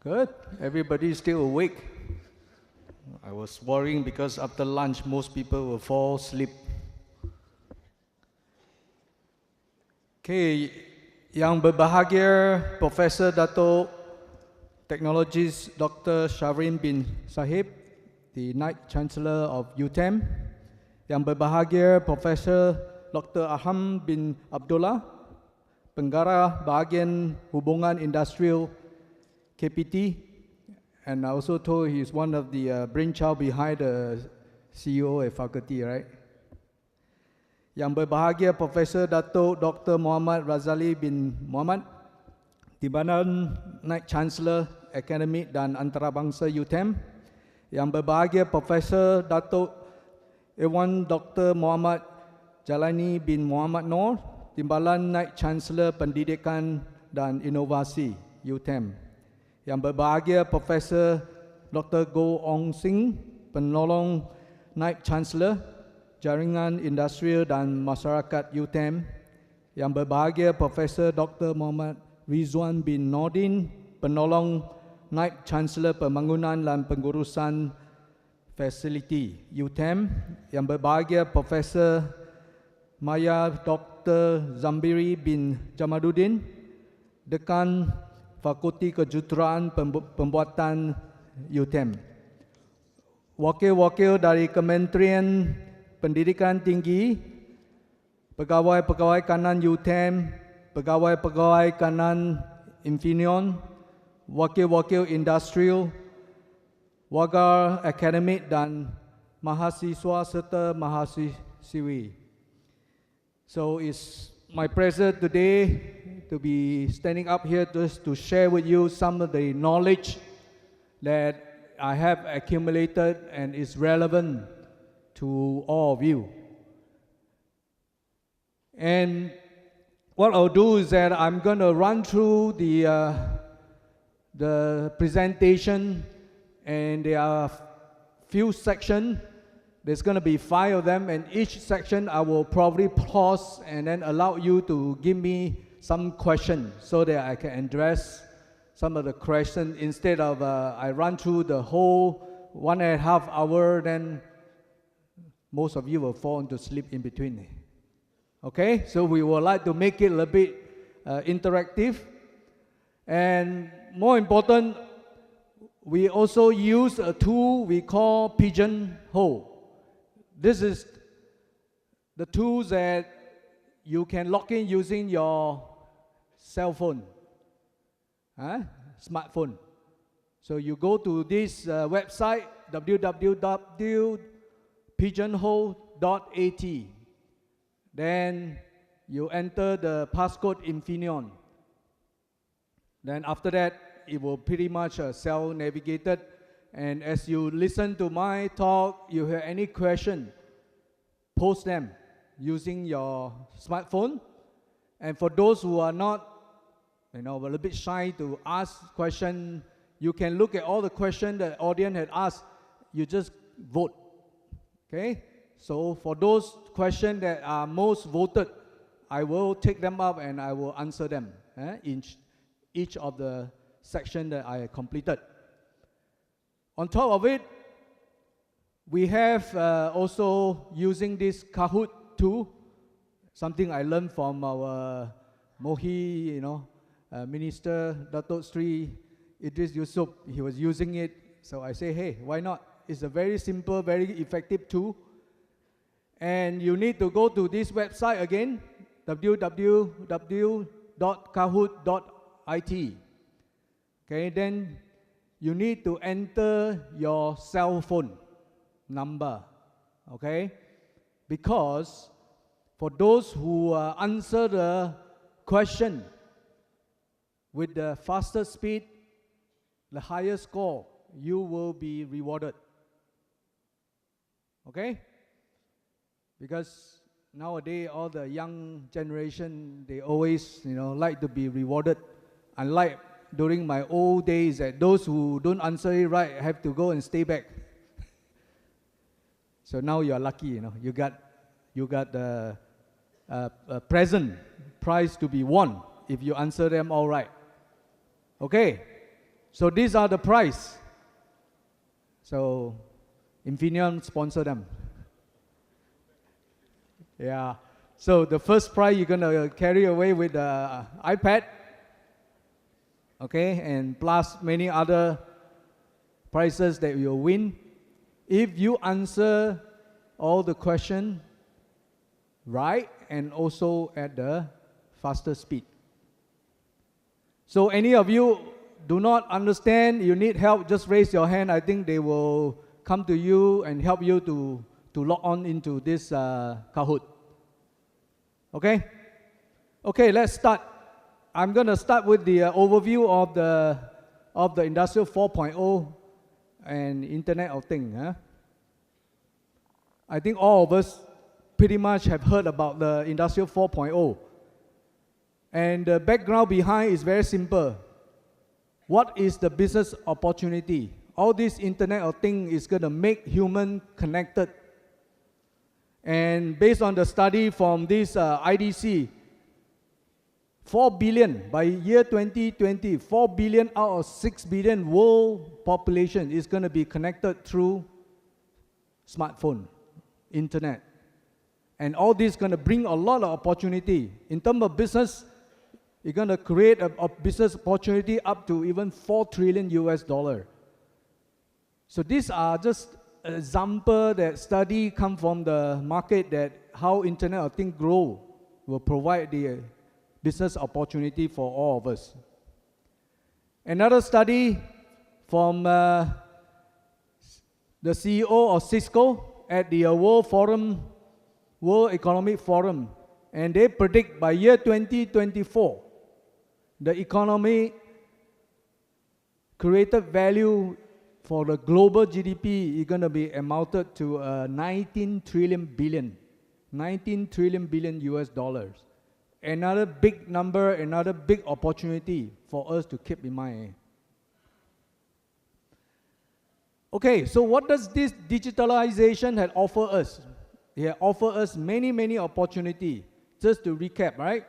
Good. Everybody's still awake. I was worrying because after lunch, most people will fall asleep. Okay, yang berbahagia Profesor Dato Technologies Dr. Shahrin bin Sahib, the Knight Chancellor of UTeM. Yang berbahagia Profesor Dr. Aham bin Abdullah, Pengarah Bahagian Hubungan Industrial KPT, and I also told he's one of the brainchild behind the CEO at faculty, right? Yang berbahagia Profesor Dato Dr. Muhammad Razali bin Muhammad, Timbalan Knight Chancellor Akademik dan Antarabangsa UTeM. Yang berbahagia Profesor Dato Ewan Dr. Muhammad Jalani bin Muhammad Noor, Timbalan Knight Chancellor Pendidikan dan Inovasi UTeM. Yang berbahagia Profesor Dr. Goh Ong Sing, Penolong Knight Chancellor Jaringan Industrial dan Masyarakat UTeM. Yang berbahagia Profesor Dr. Muhammad Rizwan bin Nordin, Penolong Knight Chancellor Pembangunan dan Pengurusan Fasiliti UTeM. Yang berbahagia Profesor Maya Dr. Zambiri bin Jamaluddin, Dekan Fakulti Kejuruteraan Pembuatan UTeM. Wakil-wakil dari Kementerian Pendidikan Tinggi, pegawai-pegawai kanan UTeM, pegawai-pegawai kanan Infineon, wakil-wakil industrial, warga akademik dan mahasiswa serta mahasiswi. So it's my pleasure today to be standing up here just to share with you some of the knowledge that I have accumulated and is relevant to all of you. And what I'll do is that I'm going to run through the presentation, and there are few sections. There's going to be 5 of them, and each section I will probably pause and then allow you to give me some questions so that I can address some of the questions instead of I run through the whole 1.5 hour, then most of you will fall into sleep in between. Okay, so we would like to make it a little bit interactive, and more important, we also use a tool we call Pigeonhole. This is the tools that you can log in using your cell phone, smartphone. So you go to this website, www.pigeonhole.at. Then you enter the passcode Infineon. Then after that, it will pretty much self-navigated. And as you listen to my talk, you have any question, post them using your smartphone. And for those who are not, a little bit shy to ask question, you can look at all the questions the audience had asked. You just vote, okay? So for those questions that are most voted, I will take them up and I will answer them in each of the sections that I completed. On top of it, we have also using this Kahoot tool, something I learned from our Mohi, Minister Dato Sri Idris Yusuf. He was using it, so I say, hey, why not? It's a very simple, very effective tool. And you need to go to this website again, www.kahoot.it. Okay, then you need to enter your cell phone number, okay? Because for those who answer the question with the faster speed, the higher score, you will be rewarded, okay? Because nowadays, all the young generation, they always, like to be rewarded. Unlike during my old days, that those who don't answer it right have to go and stay back. So now you are lucky, you got the present prize to be won if you answer them all right. Okay, So these are the price. So Infineon sponsor them. Yeah. So the first prize you're gonna carry away with the iPad, okay, and plus many other prizes that you'll win if you answer all the question right and also at the faster speed. So any of you do not understand, you need help, just raise your hand. I think they will come to you and help you to log on into this Kahoot. Okay? Okay, let's start. I'm going to start with the overview of the Industrial 4.0 and Internet of Things. Huh? I think all of us pretty much have heard about the Industrial 4.0. And the background behind is very simple. What is the business opportunity? All this Internet of Things is going to make human connected. And based on the study from this IDC, 4 billion by year 2020, 4 billion out of 6 billion world population is going to be connected through smartphone, internet. And all this is going to bring a lot of opportunity. In terms of business, you're going to create a business opportunity up to even $4 trillion US. So these are just an example that study come from the market that how Internet of Things grow will provide the business opportunity for all of us. Another study from the CEO of Cisco at the World Economic Forum, and they predict by year 2024, the economy created value for the global GDP is going to be amounted to 19 trillion billion US dollars. Another big number, another big opportunity for us to keep in mind. Okay, so what does this digitalization have offer us? It offer us many, many opportunities. Just to recap, right?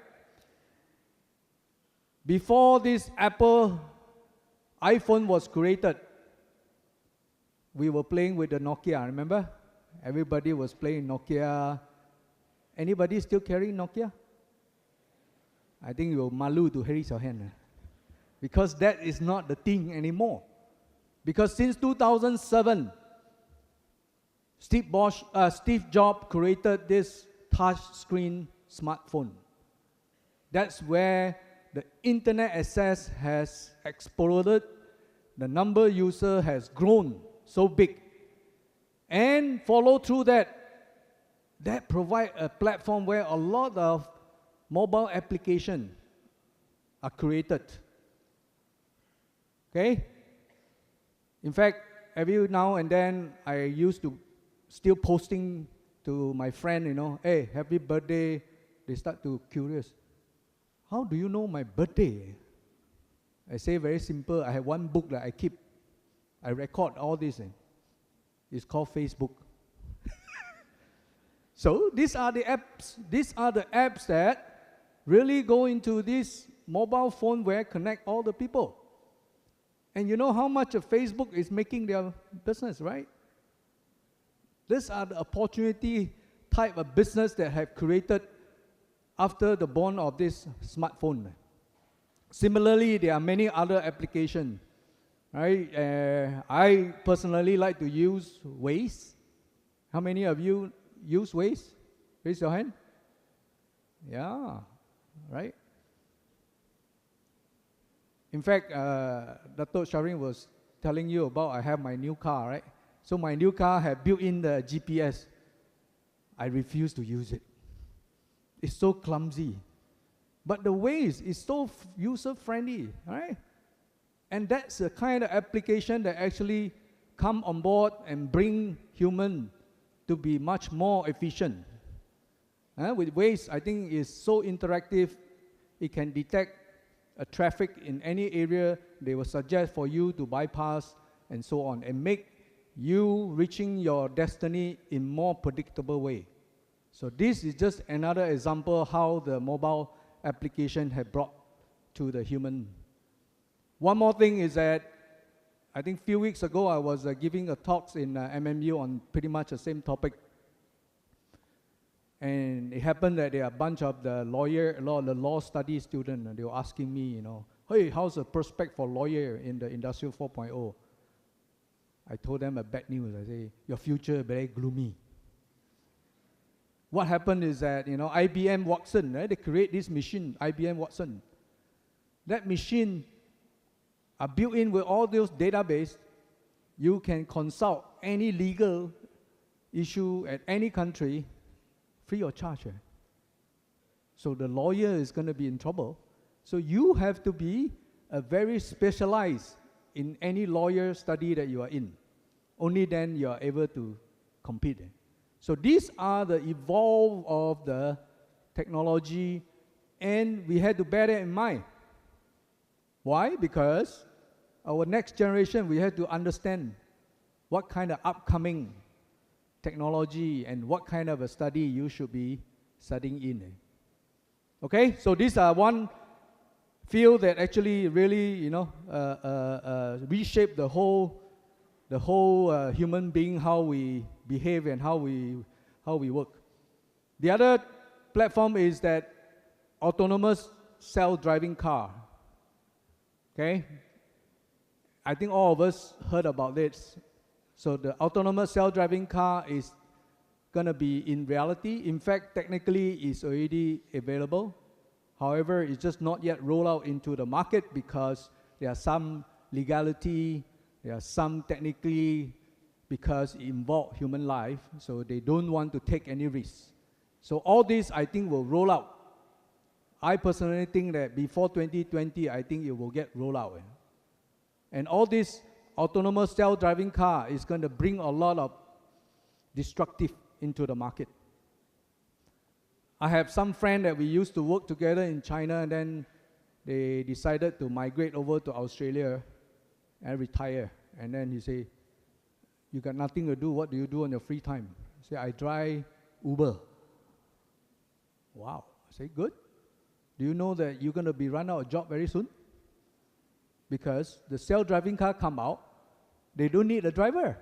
Before this Apple iPhone was created, we were playing with the Nokia, remember? Everybody was playing Nokia. Anybody still carrying Nokia? I think you're malu to raise your hand. Because that is not the thing anymore. Because since 2007, Steve Jobs created this touch screen smartphone. That's where the internet access has exploded. The number of users has grown so big. And follow through that provide a platform where a lot of mobile applications are created. Okay? In fact, every now and then I used to still posting to my friend, hey, happy birthday. They start to curious. How do you know my birthday? I say very simple. I have one book that I keep. I record all this. It's called Facebook. So these are the apps. These are the apps that really go into this mobile phone where connect all the people. And you know how much of Facebook is making their business, right? These are the opportunity type of business that have created after the born of this smartphone. Similarly, there are many other applications, right? I personally like to use Waze. How many of you use Waze? Raise your hand. Yeah, right? In fact, Dr. Sharin was telling you about I have my new car, right? So my new car had built-in the GPS. I refuse to use it. It's so clumsy. But the Waze is so user-friendly, right? And that's the kind of application that actually come on board and bring human to be much more efficient. With Waze, I think it's so interactive. It can detect a traffic in any area. They will suggest for you to bypass and so on, and make you reaching your destiny in more predictable way. So this is just another example how the mobile application have brought to the human. One more thing is that I think a few weeks ago, I was giving a talks in MMU on pretty much the same topic. And it happened that there are a bunch of the law study students, and they were asking me, hey, how's the prospect for lawyer in the Industrial 4.0? I told them a bad news. I say, your future very gloomy. What happened is that, IBM Watson, right? They create this machine, IBM Watson. That machine are built in with all those database. You can consult any legal issue at any country free of charge. So the lawyer is going to be in trouble. So you have to be a very specialized in any lawyer study that you are in. Only then you are able to compete. So these are the evolve of the technology, and we had to bear that in mind. Why? Because our next generation, we have to understand what kind of upcoming technology and what kind of a study you should be studying in. Okay, so these are one field that actually really, reshape the whole human being, how we behave and how we work. The other platform is that autonomous self-driving car. Okay, I think all of us heard about this. So the autonomous self-driving car is going to be in reality. In fact, technically, it's already available. However, it's just not yet rolled out into the market because there are some legality, there are some technically because it involves human life, so they don't want to take any risks. So all this, I think, will roll out. I personally think that before 2020, I think it will get rolled out. And all this autonomous self-driving car is going to bring a lot of destructive into the market. I have some friend that we used to work together in China, and then they decided to migrate over to Australia and retire. And then he say, you got nothing to do, what do you do on your free time? I say, I drive Uber. Wow. I say, good. Do you know that you're going to be run out of job very soon? Because the self-driving car come out, they don't need a driver.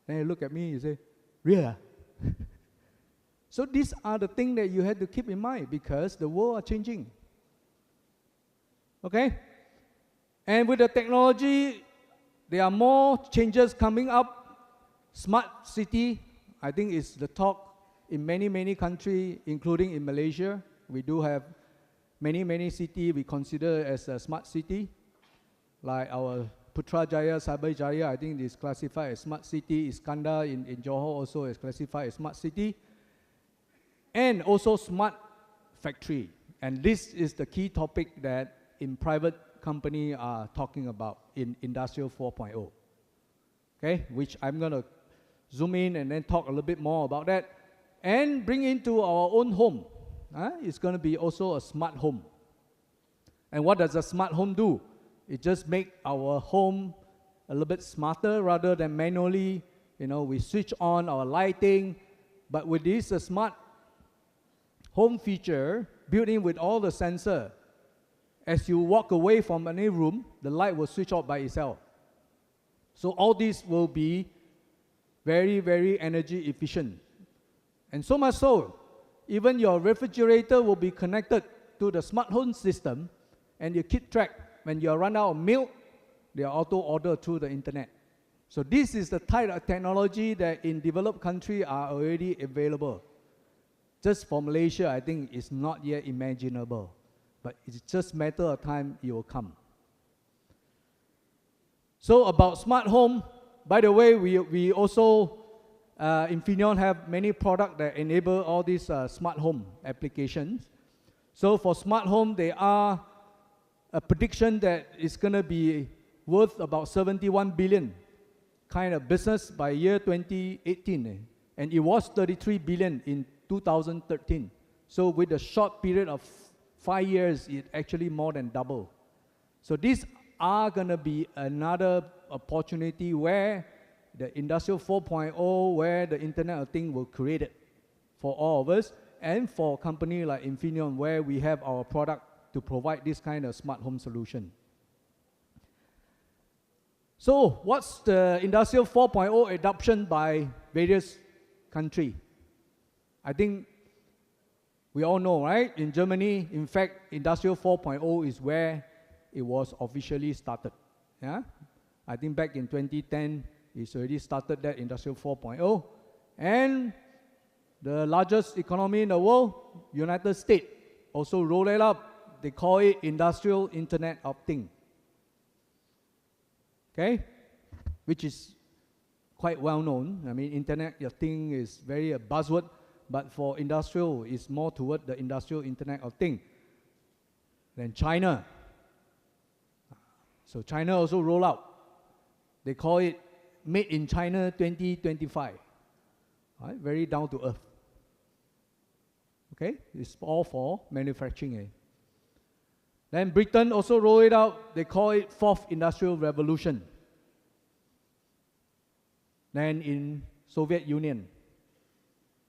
Then you look at me, you say, really? So these are the things that you have to keep in mind because the world are changing. Okay? And with the technology, there are more changes coming up. Smart city, I think is the talk in many countries, including in Malaysia. We do have many cities we consider as a smart city. Like our Putrajaya, Cyberjaya, I think is classified as smart city. Iskandar in Johor also is classified as smart city. And also smart factory. And this is the key topic that in private company are talking about in Industrial 4.0. Okay, which I'm going to zoom in and then talk a little bit more about that. And bring into our own home. It's going to be also a smart home. And what does a smart home do? It just makes our home a little bit smarter rather than manually, we switch on our lighting. But with this smart home feature built in with all the sensor, as you walk away from any room, the light will switch off by itself. So all this will be very energy efficient. And so much so, even your refrigerator will be connected to the smart home system, and you keep track. When you run out of milk, they are auto order through the internet. So this is the type of technology that in developed countries are already available. Just for Malaysia, I think it's not yet imaginable. But it's just a matter of time it will come. So about smart home, by the way, we also, Infineon have many products that enable all these smart home applications. So for smart home, there are a prediction that it's going to be worth about 71 billion kind of business by year 2018. And it was 33 billion in 2013. So with a short period of 5 years, it actually more than double. So these are going to be another opportunity where the Industrial 4.0, where the Internet of Things will create it for all of us, and for a company like Infineon, where we have our product to provide this kind of smart home solution. So what's the Industrial 4.0 adoption by various countries? I think we all know, right? In Germany, in fact, Industrial 4.0 is where it was officially started. Yeah? I think back in 2010, it's already started that Industrial 4.0. And the largest economy in the world, United States, also rolled it up. They call it Industrial Internet of Things. Okay? Which is quite well known. I mean, Internet of Things is very a buzzword, but for industrial, it's more toward the Industrial Internet of Things. Then China. So China also roll out. They call it Made in China 2025. Right? Very down to earth. Okay? It's all for manufacturing. Then Britain also roll it out. They call it Fourth Industrial Revolution. Then in Soviet Union,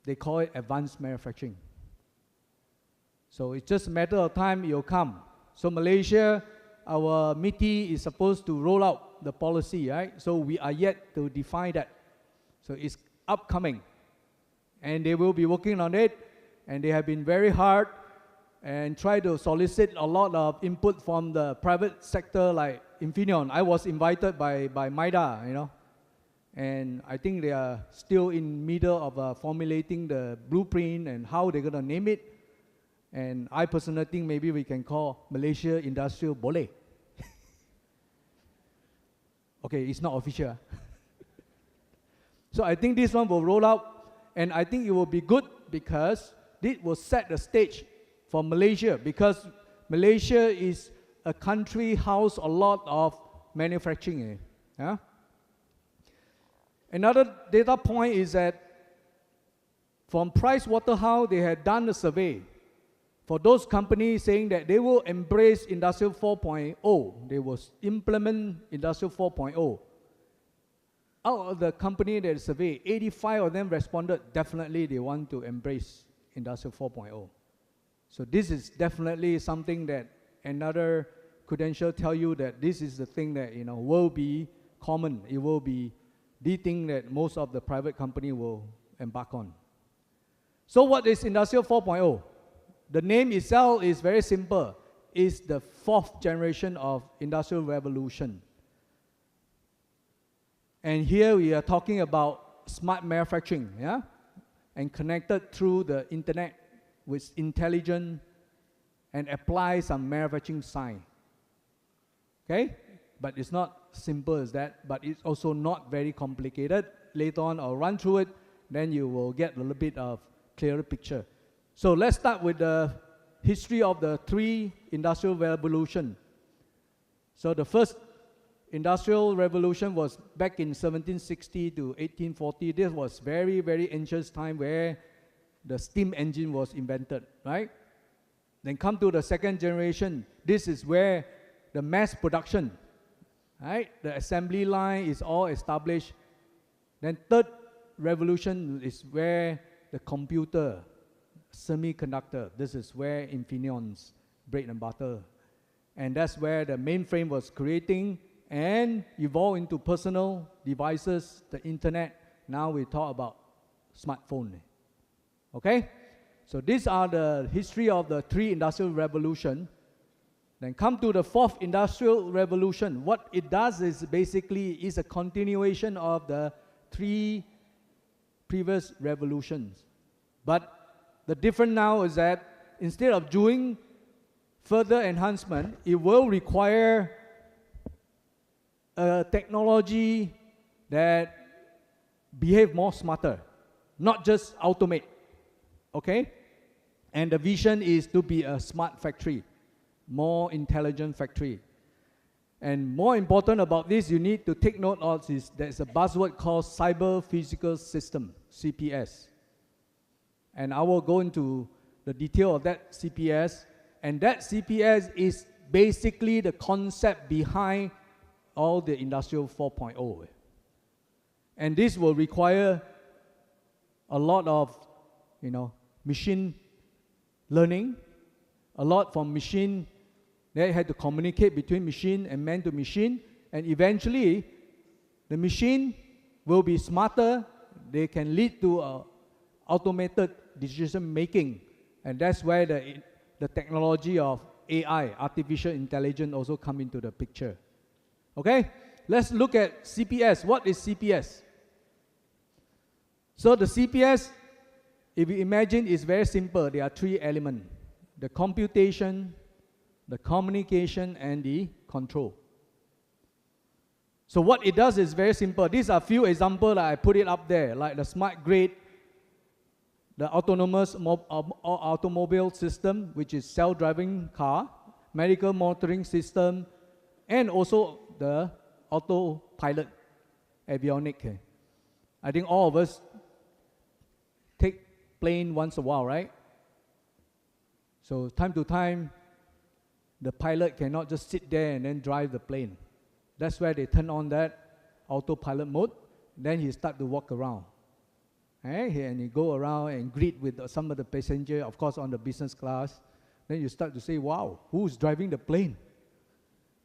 they call it advanced manufacturing. So it's just a matter of time it will come. So Malaysia, our MITI is supposed to roll out the policy, right? So we are yet to define that. So it's upcoming. And they will be working on it. And they have been very hard and try to solicit a lot of input from the private sector like Infineon. I was invited by MIDA, you know. And I think they are still in middle of formulating the blueprint and how they're going to name it. And I personally think maybe we can call Malaysia Industrial Boleh. Okay, it's not official. So I think this one will roll out, and I think it will be good because this will set the stage for Malaysia, because Malaysia is a country house a lot of manufacturing. Yeah? Another data point is that from Pricewaterhouse, they had done a survey for those companies saying that they will embrace Industrial 4.0, they will implement Industrial 4.0. Out of the company that surveyed, 85 of them responded definitely they want to embrace Industrial 4.0. So this is definitely something that another credential tell you that this is the thing that will be common. It will be the thing that most of the private company will embark on. So what is Industrial 4.0? The name itself is very simple. It's the fourth generation of Industrial Revolution. And here we are talking about smart manufacturing, yeah? And connected through the internet with intelligent and apply some manufacturing science. Okay? But it's not simple as that, but it's also not very complicated. Later on, I'll run through it, then you will get a little bit of clearer picture. So let's start with the history of the three industrial revolutions. So the first industrial revolution was back in 1760 to 1840. This was very, very ancient time where the steam engine was invented, right? Then come to the second generation. This is where the mass production, right? The assembly line is all established. Then third revolution is where the computer, semiconductor, this is where Infineon's bread and butter. And that's where the mainframe was creating and evolved into personal devices, the internet. Now we talk about smartphone. Okay? So these are the history of the three industrial revolution. Then come to the fourth industrial revolution. What it does is basically is a continuation of the three previous revolutions. But the difference now is that instead of doing further enhancement, it will require a technology that behave more smarter, not just automate. Okay? And the vision is to be a smart factory, more intelligent factory. And more important about this, you need to take note of is there's a buzzword called cyber physical system, CPS. And I will go into the detail of that CPS. And that CPS is basically the concept behind all the Industrial 4.0. And this will require a lot of, machine learning, a lot from machine. They had to communicate between machine and man to machine. And eventually, The machine will be smarter. They can lead to automated decision making. And that's where the technology of AI, artificial intelligence, also come into the picture. Okay? Let's look at CPS. What is CPS? So the CPS, if you imagine, is very simple. There are three elements: the computation, the communication, and the control. So what it does is very simple. These are a few examples that I put it up there, like the smart grid, the autonomous automobile system, which is self-driving car, medical monitoring system, and also the autopilot avionic. I think all of us take plane once in a while, right? So time to time, the pilot cannot just sit there and then drive the plane. That's where they turn on that autopilot mode. Then he start to walk around. And he go around and greet with some of the passenger, of course, on the business class. Then you start to say, wow, who's driving the plane?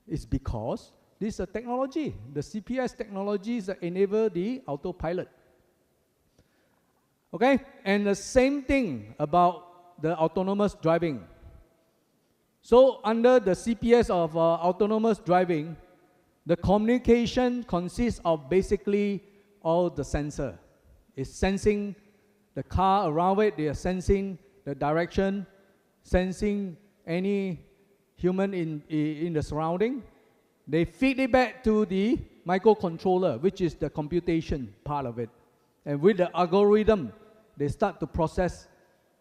It's because this is a technology. The CPS technologies that enable the autopilot. Okay? And the same thing about the autonomous driving. So under the CPS of autonomous driving, the communication consists of basically all the sensor. It's sensing the car around it. They are sensing the direction, sensing any human in the surrounding. They feed it back to the microcontroller, which is the computation part of it. And with the algorithm, they start to process.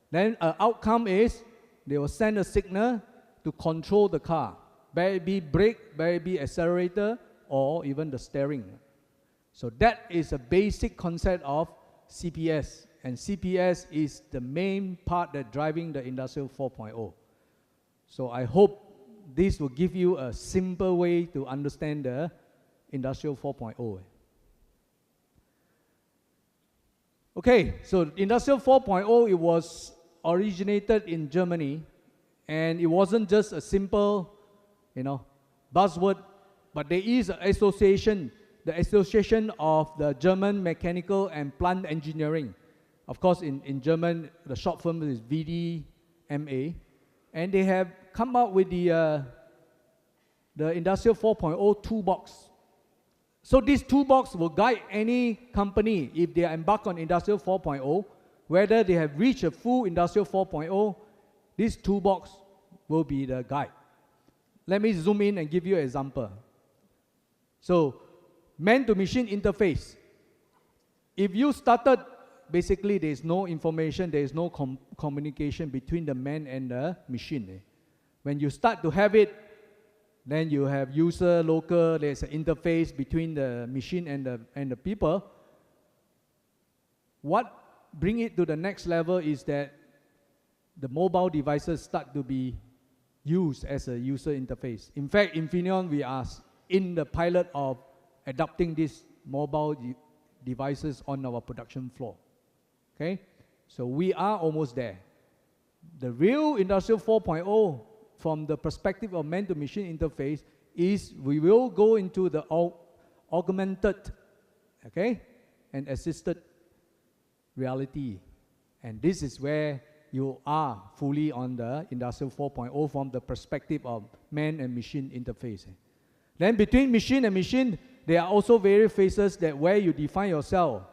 Then an outcome is they will send a signal to control the car. Whether it be brake, whether it be accelerator, or even the steering. So that is a basic concept of CPS. And CPS is the main part that driving the Industrial 4.0. So I hope this will give you a simple way to understand the Industrial 4.0. Okay, so Industrial 4.0, it was originated in Germany, and it wasn't just a simple, buzzword, but there is an association, the Association of the German Mechanical and Plant Engineering. Of course, in German, the short form is VDMA, and they have come out with the Industrial 4.0 toolbox. So this toolbox will guide any company if they embark on Industrial 4.0, whether they have reached a full Industrial 4.0, this toolbox will be the guide. Let me zoom in and give you an example. So, man-to-machine interface. If you started, basically there is no information, there is no communication between the man and the machine. When you start to have it, then you have user, local, there's an interface between the machine and the people. What bring it to the next level is that the mobile devices start to be used as a user interface. In fact, Infineon, we are in the pilot of adopting these mobile devices on our production floor. Okay? So we are almost there. The real Industrial 4.0 from the perspective of man-to-machine interface is we will go into the augmented, and assisted reality. And this is where you are fully on the Industrial 4.0 from the perspective of man and machine interface. Then between machine and machine, there are also various phases that where you define yourself,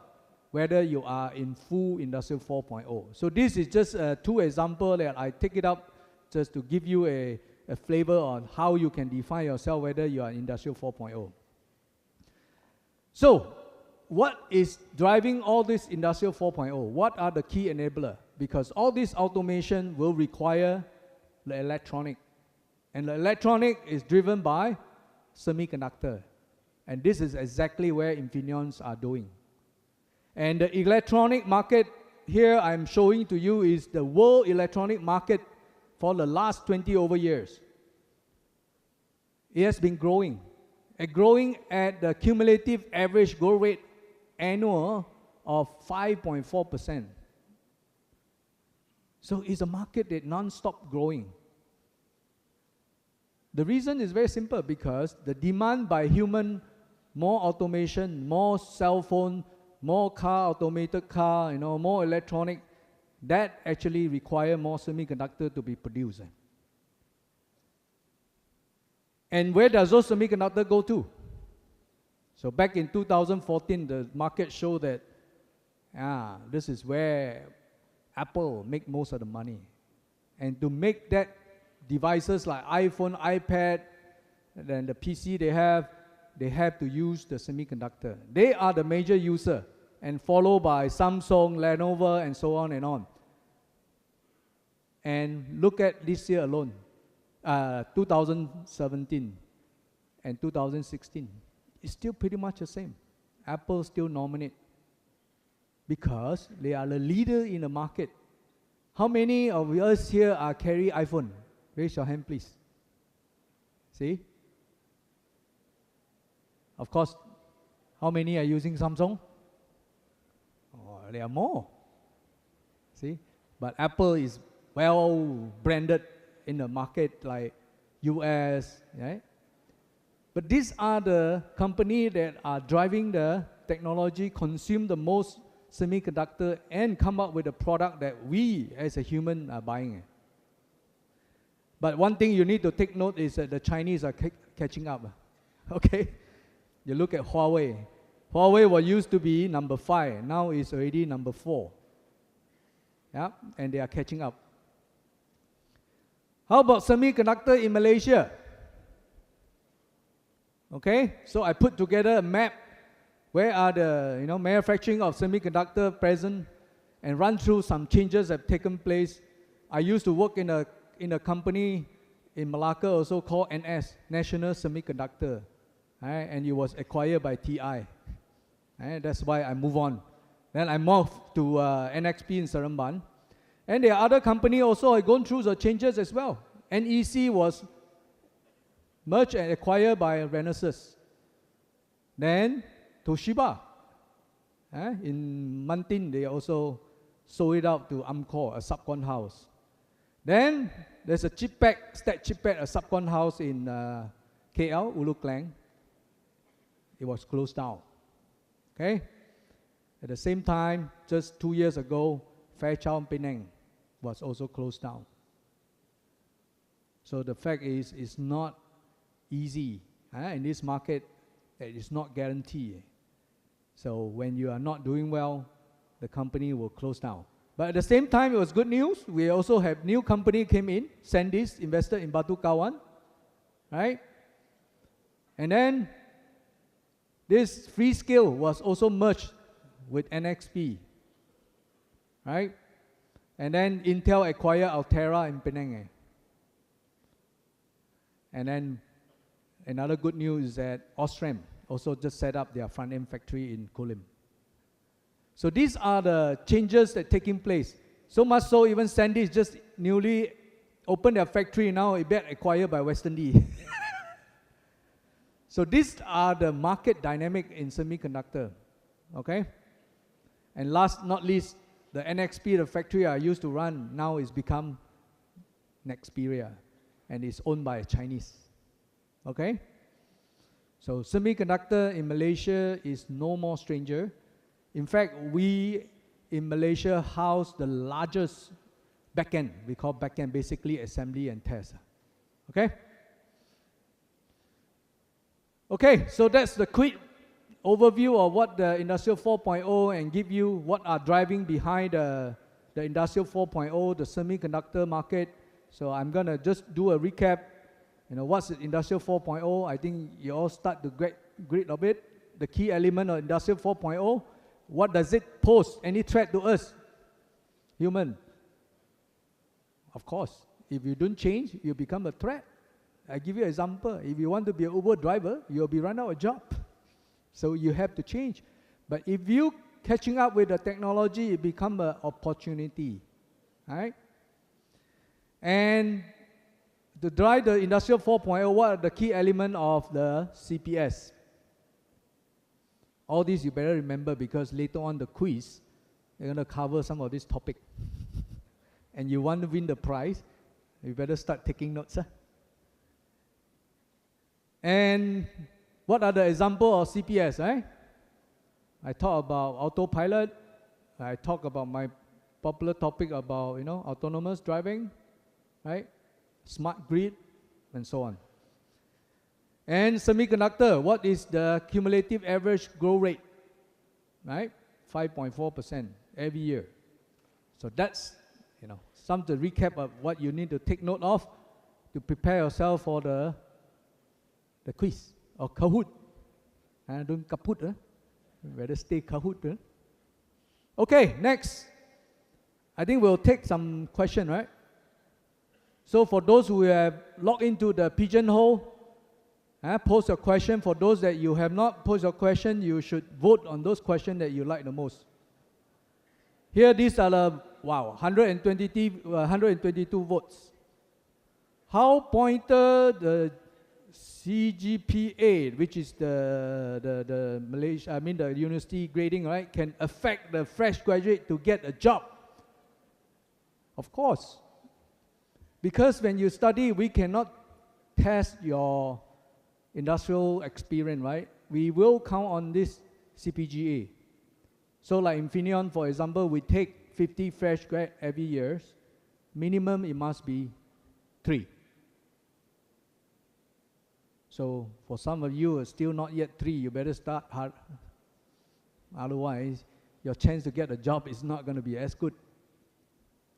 whether you are in full Industrial 4.0. So this is just two examples that I take it up just to give you a flavor on how you can define yourself, whether you are Industrial 4.0. So, what is driving all this Industrial 4.0? What are the key enablers? Because all this automation will require the electronic. And the electronic is driven by semiconductor. And this is exactly where Infineons are doing. And the electronic market here I'm showing to you is the world electronic market for the last 20 over years. It has been growing. Growing at the cumulative average growth rate annual of 5.4%. So it's a market that non-stop growing. The reason is very simple, because the demand by human more automation, more cell phone, more car, automated car, more electronic, that actually require more semiconductor to be produced. And where does those semiconductor go to? So back in 2014, the market showed that this is where Apple make most of the money. And to make that devices like iPhone, iPad, then the PC they have to use the semiconductor. They are the major user, and followed by Samsung, Lenovo, and so on and on. And look at this year alone, 2017 and 2016. It's still pretty much the same. Apple still dominate because they are the leader in the market. How many of us here are carry iPhone? Raise your hand, please. See? Of course, how many are using Samsung? Oh, there are more. See? But Apple is well branded in the market like US, right? But these are the companies that are driving the technology, consume the most semiconductor, and come up with a product that we as a human are buying. But one thing you need to take note is that the Chinese are catching up. Okay? You look at Huawei. Huawei was used to be number 5. Now it's already number 4. Yeah? And they are catching up. How about semiconductor in Malaysia? Okay, so I put together a map. Where are the manufacturing of semiconductor present, and run through some changes that have taken place. I used to work in a company in Malacca also called NS, National Semiconductor, right? And it was acquired by TI. Right? That's why I move on. Then I moved to NXP in Seremban. And there are other companies also have gone through the changes as well. NEC was merged and acquired by Renesas. Then Toshiba. In Mantin, they also sold it out to Amcor, a subcon house. Then there's a Stat Chippack, a subcon house in KL, Ulu Klang. It was closed down. Okay? At the same time, just 2 years ago, Fairchild Penang was also closed down. So the fact is, it's not easy. In this market, it is not guaranteed. So when you are not doing well, the company will close down. But at the same time, it was good news. We also have new company came in, Sandisk invested in Batu Kawan, right? And then this Freescale was also merged with NXP, right? And then Intel acquired Altera in Penang. And then another good news is that Osram also just set up their front-end factory in Kulim. So these are the changes that are taking place. So much so, even Sandisk just newly opened their factory now, it got acquired by Western D. So these are the market dynamic in semiconductor, okay? And last not least, the NXP, the factory I used to run, now is become Nexperia, and is owned by a Chinese, okay? So semiconductor in Malaysia is no more stranger. In fact, we in Malaysia house the largest backend. We call backend basically assembly and test. Okay? Okay, so that's the quick overview of what the Industrial 4.0 and give you what are driving behind the Industrial 4.0, the semiconductor market. So I'm going to just do a recap. What's Industrial 4.0? I think you all start to grade of it. The key element of Industrial 4.0. What does it pose? Any threat to us? Human. Of course. If you don't change, you become a threat. I give you an example. If you want to be an Uber driver, you'll be run out of job. So you have to change. But if you catching up with the technology, it becomes an opportunity. Right? And to drive the Industrial 4.0, what are the key elements of the CPS? All these you better remember because later on the quiz, they're going to cover some of this topic. And you want to win the prize, you better start taking notes. And What are the examples of CPS, right? I talk about autopilot. I talk about my popular topic about, autonomous driving, right? Smart grid, and so on. And semiconductor, what is the cumulative average growth rate, right? 5.4% every year. So that's, some to recap of what you need to take note of to prepare yourself for the quiz or Kahoot. Don't kaput, better stay Kahoot. Okay, next. I think we'll take some question, right? So for those who have logged into the pigeonhole, post your question. For those that you have not posed your question, you should vote on those questions that you like the most. Here, these are the, 122 votes. How pointer the CGPA, which is the Malaysia, the university grading, right, can affect the fresh graduate to get a job? Of course. Because when you study, we cannot test your industrial experience, right? We will count on this CPGA. So like Infineon, for example, we take 50 fresh grad every year. Minimum, it must be 3. So for some of you, still not yet 3, you better start hard. Otherwise, your chance to get a job is not going to be as good.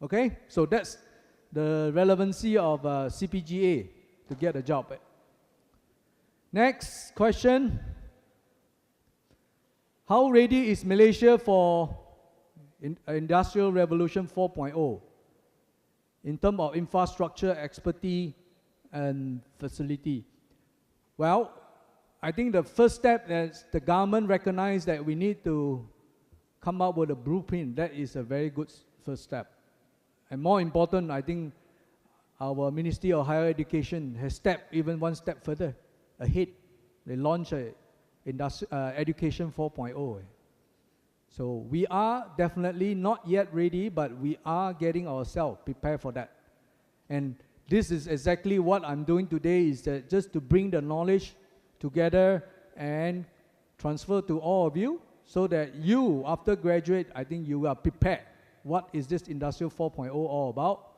Okay? So that's the relevancy of CPGA to get a job. Next question. How ready is Malaysia for Industrial Revolution 4.0 in terms of infrastructure, expertise, and facility? Well, I think the first step is the government recognized that we need to come up with a blueprint. That is a very good first step. And more important, I think our Ministry of Higher Education has stepped even one step further ahead. They launched Education 4.0. So we are definitely not yet ready, but we are getting ourselves prepared for that. And this is exactly what I'm doing today, is that just to bring the knowledge together and transfer to all of you so that you, after graduate, I think you are prepared. What is this Industrial 4.0 all about?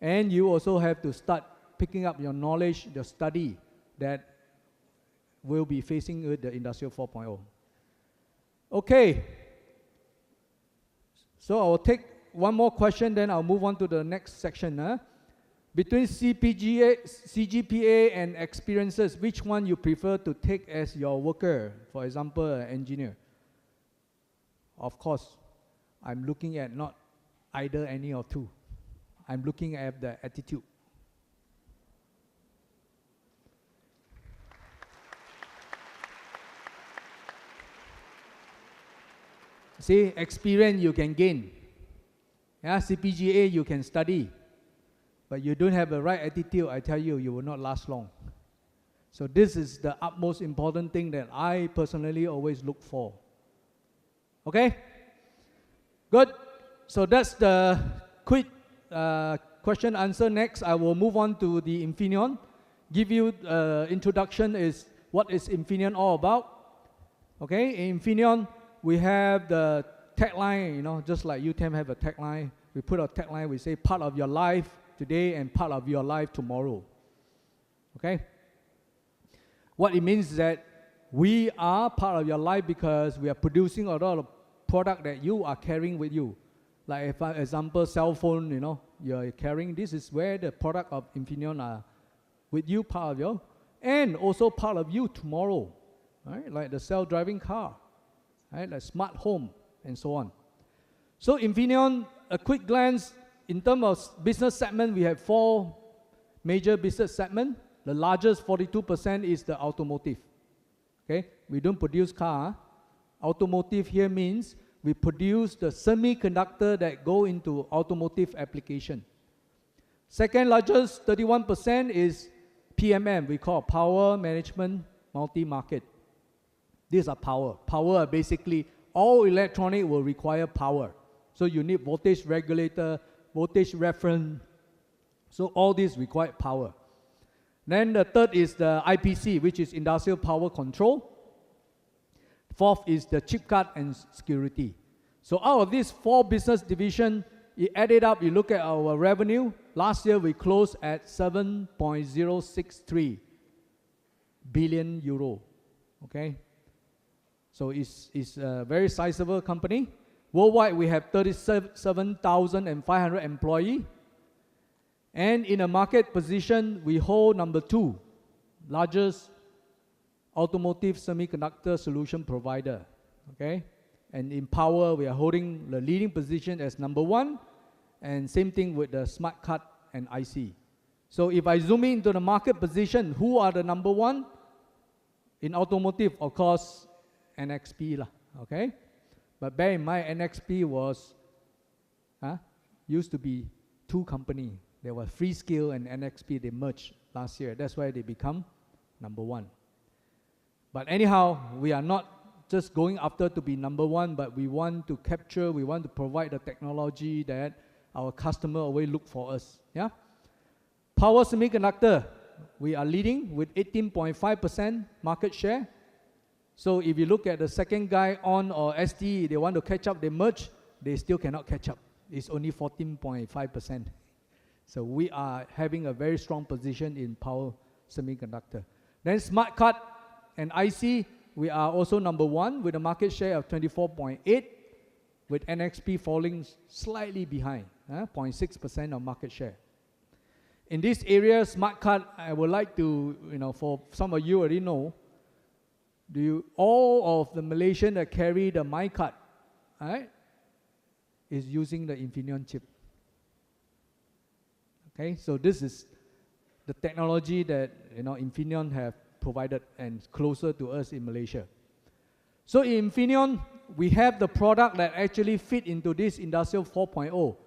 And you also have to start picking up your knowledge, the study that will be facing with the Industrial 4.0. Okay. So I'll take one more question, then I'll move on to the next section. Between CGPA and experiences, which one you prefer to take as your worker? For example, an engineer. Of course, I'm looking at not either any or two. I'm looking at the attitude. See, experience you can gain. Yeah, CPGA you can study. But you don't have the right attitude, I tell you, you will not last long. So this is the utmost important thing that I personally always look for. Okay? Good. So that's the quick question answer. Next, I will move on to the Infineon. Give you introduction is what is Infineon all about. Okay, in Infineon, we have the tagline, just like UTeM have a tagline. We put a tagline, we say part of your life today and part of your life tomorrow. Okay? What it means is that we are part of your life because we are producing a lot of product that you are carrying with you. Like, for example, cell phone, you're carrying. This is where the product of Infineon are with you, part of you, and also part of you tomorrow, right? Like the self-driving car, right? Like smart home, and so on. So Infineon, a quick glance, in terms of business segment, we have 4 major business segments. The largest, 42%, is the automotive. Okay, we don't produce car. Automotive here means we produce the semiconductor that go into automotive application. Second largest, 31%, is PMM. We call power management multi-market. These are power. Power are basically all electronic will require power. So you need voltage regulator, voltage reference. So all these require power. Then the third is the IPC, which is Industrial Power Control. Fourth is the chip card and security. So out of these 4 business divisions, you add it up, you look at our revenue. Last year we closed at 7.063 billion euro. Okay? So it's a very sizable company. Worldwide we have 37,500 employees. And in a market position, we hold number 2, largest automotive semiconductor solution provider. Okay? And in power, we are holding the leading position as number 1. And same thing with the smart card and IC. So if I zoom into the market position, who are the number 1? In automotive, of course, NXP lah. Okay? But bear in mind, NXP was, used to be 2 companies. There was Freescale and NXP, they merged last year. That's why they become number 1. But anyhow, we are not just going after to be number 1, but we want to capture, we want to provide the technology that our customer always look for us. Yeah? Power semiconductor, we are leading with 18.5% market share. So if you look at the second guy, ON or ST, they want to catch up, they merge, they still cannot catch up. It's only 14.5%. So we are having a very strong position in power semiconductor. Then smart card and IC, we are also number 1 with a market share of 24.8, with NXP falling slightly behind, 0.6% of market share. In this area, smart card, I would like to, for some of you already know, all of the Malaysian that carry the My Card, right, is using the Infineon chip. Okay, so this is the technology that Infineon have provided and closer to us in Malaysia. So in Infineon, we have the product that actually fit into this Industrial 4.0.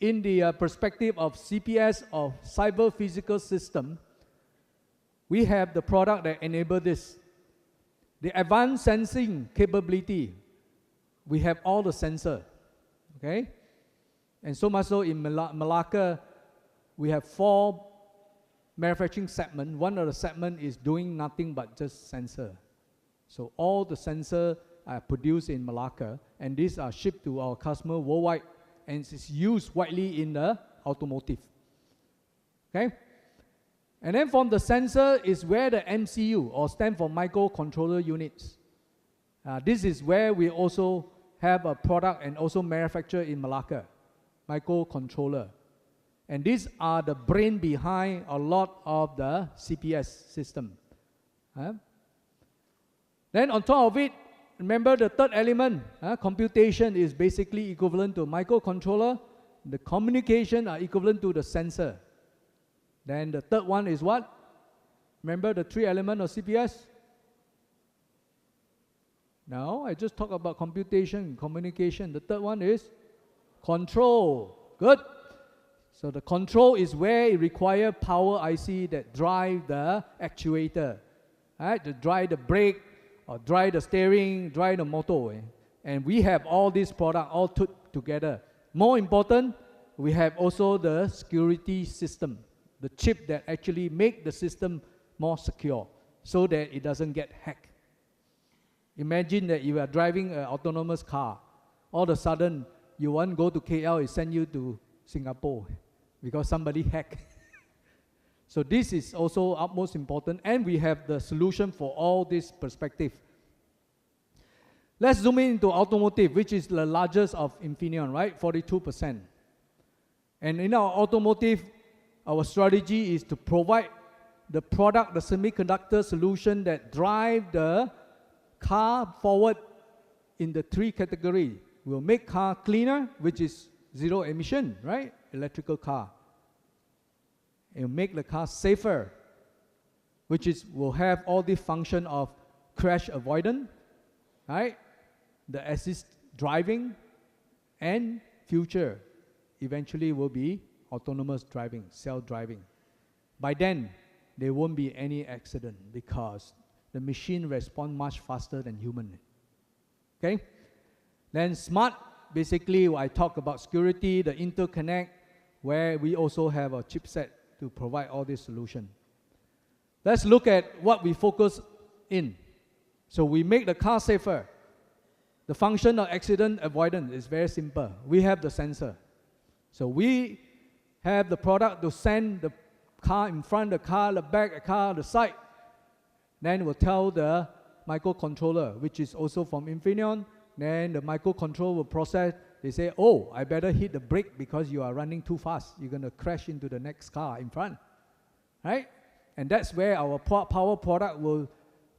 In the perspective of CPS, of Cyber Physical System, we have the product that enable this. The advanced sensing capability, we have all the sensor. Okay? And so much so in Malacca, we have 4 manufacturing segments. One of the segments is doing nothing but just sensor. So all the sensors are produced in Malacca, and these are shipped to our customer worldwide, and it's used widely in the automotive. Okay? And then from the sensor is where the MCU, or stand for microcontroller units. This is where we also have a product and also manufacture in Malacca, microcontroller. And these are the brain behind a lot of the CPS system. Then on top of it, remember the third element, computation is basically equivalent to microcontroller. The communication are equivalent to the sensor. Then the third one is what? Remember the 3 elements of CPS? No, I just talked about computation, communication. The third one is control. Good. So the control is where it requires power IC that drive the actuator, right? To drive the brake, or drive the steering, drive the motor. And we have all these products all put together. More important, we have also the security system, the chip that actually make the system more secure so that it doesn't get hacked. Imagine that you are driving an autonomous car. All of a sudden, you want to go to KL, it send you to Singapore because somebody hacked. So this is also utmost important, and we have the solution for all this perspective. Let's zoom into automotive, which is the largest of Infineon, right? 42%. And in our automotive, our strategy is to provide the product, the semiconductor solution that drive the car forward in the 3 categories. We'll make car cleaner, which is 0 emission, right? Electrical car. It'll make the car safer, which is will have all the function of crash avoidance, right? The assist driving, and future eventually will be autonomous driving, self-driving. By then, there won't be any accident because the machine responds much faster than human. Okay? Then smart, basically I talk about security, the interconnect, where we also have a chipset to provide all this solution. Let's look at what we focus in. So we make the car safer. The function of accident avoidance is very simple. We have the sensor. So we have the product to send the car in front, the car, the back, the car, the side. Then we'll tell the microcontroller, which is also from Infineon. Then the microcontroller will process. They say, oh, I better hit the brake because you are running too fast. You're going to crash into the next car in front. Right? And that's where our power product will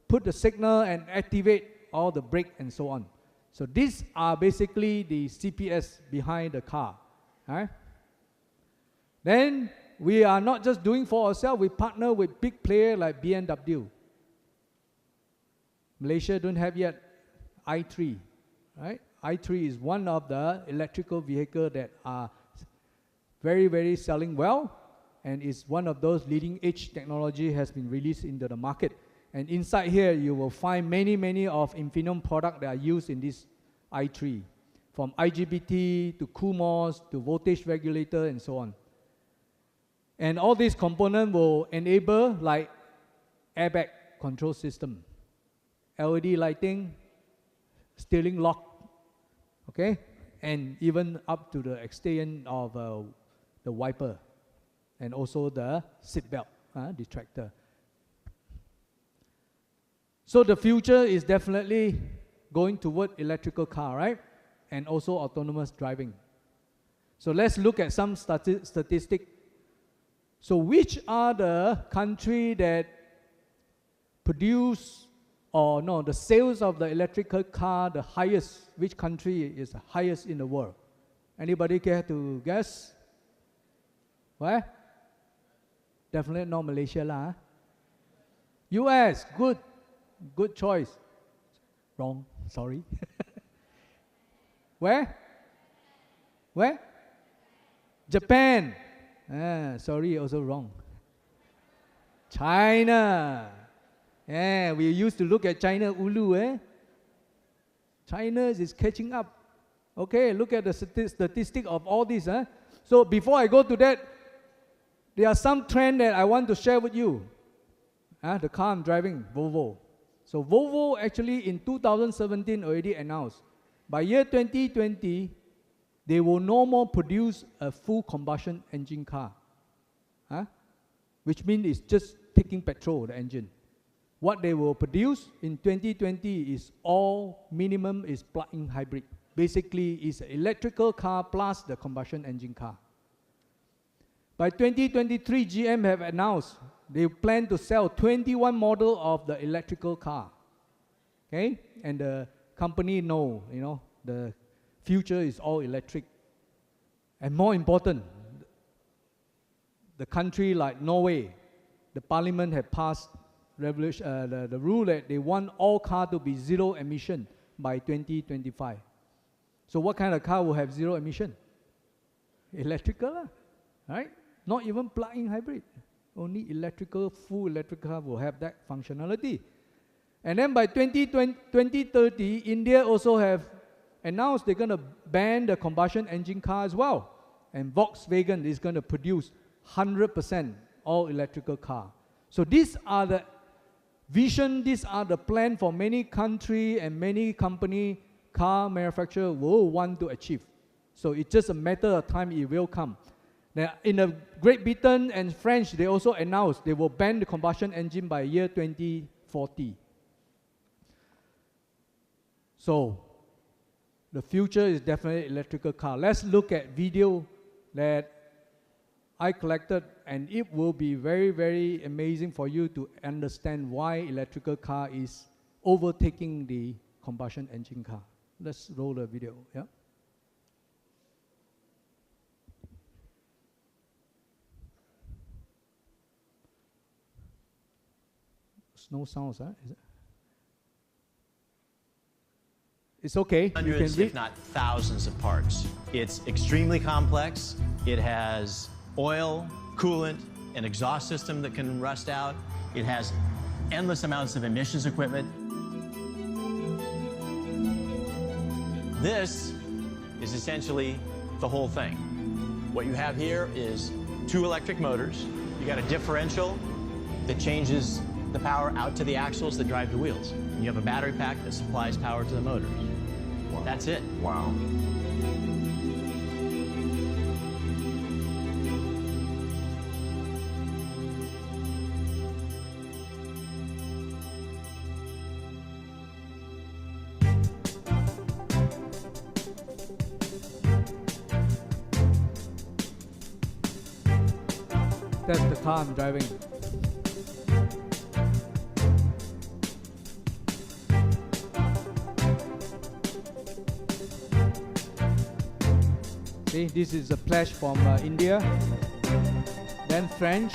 put the signal and activate all the brake and so on. So these are basically the CPS behind the car. Right? Then we are not just doing for ourselves, we partner with big players like BMW. Malaysia don't have yet i3. Right? i3 is one of the electrical vehicles that are very, very selling well, and is one of those leading edge technology has been released into the market. And inside here, you will find many, many of Infineon products that are used in this i3, from IGBT to CMOS to voltage regulator and so on. And all these components will enable like airbag control system, LED lighting, steering lock, okay, and even up to the extent of the wiper, and also the seat belt detractor. So the future is definitely going toward electrical car, right? And also autonomous driving. So let's look at some statistics. So which are the countries that produce, or no, the sales of the electrical car the highest? Which country is the highest in the world? Anybody care to guess? Where? Definitely not Malaysia lah. US, good choice. Wrong, sorry. Where? Japan. Sorry, also wrong. China. Yeah, we used to look at China, Ulu, China is catching up. Okay, look at the statistic of all this. So before I go to that, there are some trends that I want to share with you. The car I'm driving, Volvo. So Volvo actually in 2017 already announced, by year 2020, they will no more produce a full combustion engine car. Which means it's just taking petrol, the engine. What they will produce in 2020 is all minimum is plug-in hybrid. Basically, it's an electrical car plus the combustion engine car. By 2023, GM have announced they plan to sell 21 models of the electrical car. Okay? And the company know, the future is all electric. And more important, the country like Norway, the parliament have passed the rule that they want all cars to be zero emission by 2025. So what kind of car will have zero emission? Electrical, right? Not even plug-in hybrid. Only electrical, full electrical car will have that functionality. And then by 2030, India also have announced they're going to ban the combustion engine car as well. And Volkswagen is going to produce 100% all electrical car. So these are the vision, these are the plan for many countries and many company car manufacturers will want to achieve. So it's just a matter of time it will come. Now, in the Great Britain and France, they also announced they will ban the combustion engine by year 2040. So the future is definitely electrical car. Let's look at video that I collected, and it will be very, very amazing for you to understand why electrical car is overtaking the combustion engine car. Let's roll the video. Yeah. There's no sounds, huh? Is it? It's okay. Hundreds, if not thousands of parts. It's extremely complex. It has oil, coolant, an exhaust system that can rust out. It has endless amounts of emissions equipment. This is essentially the whole thing. What you have here is two electric motors. You got a differential that changes the power out to the axles that drive the wheels. And you have a battery pack that supplies power to the motors. Wow. That's it. Wow. That's the car I'm driving. See, this is a pledge from India, then French.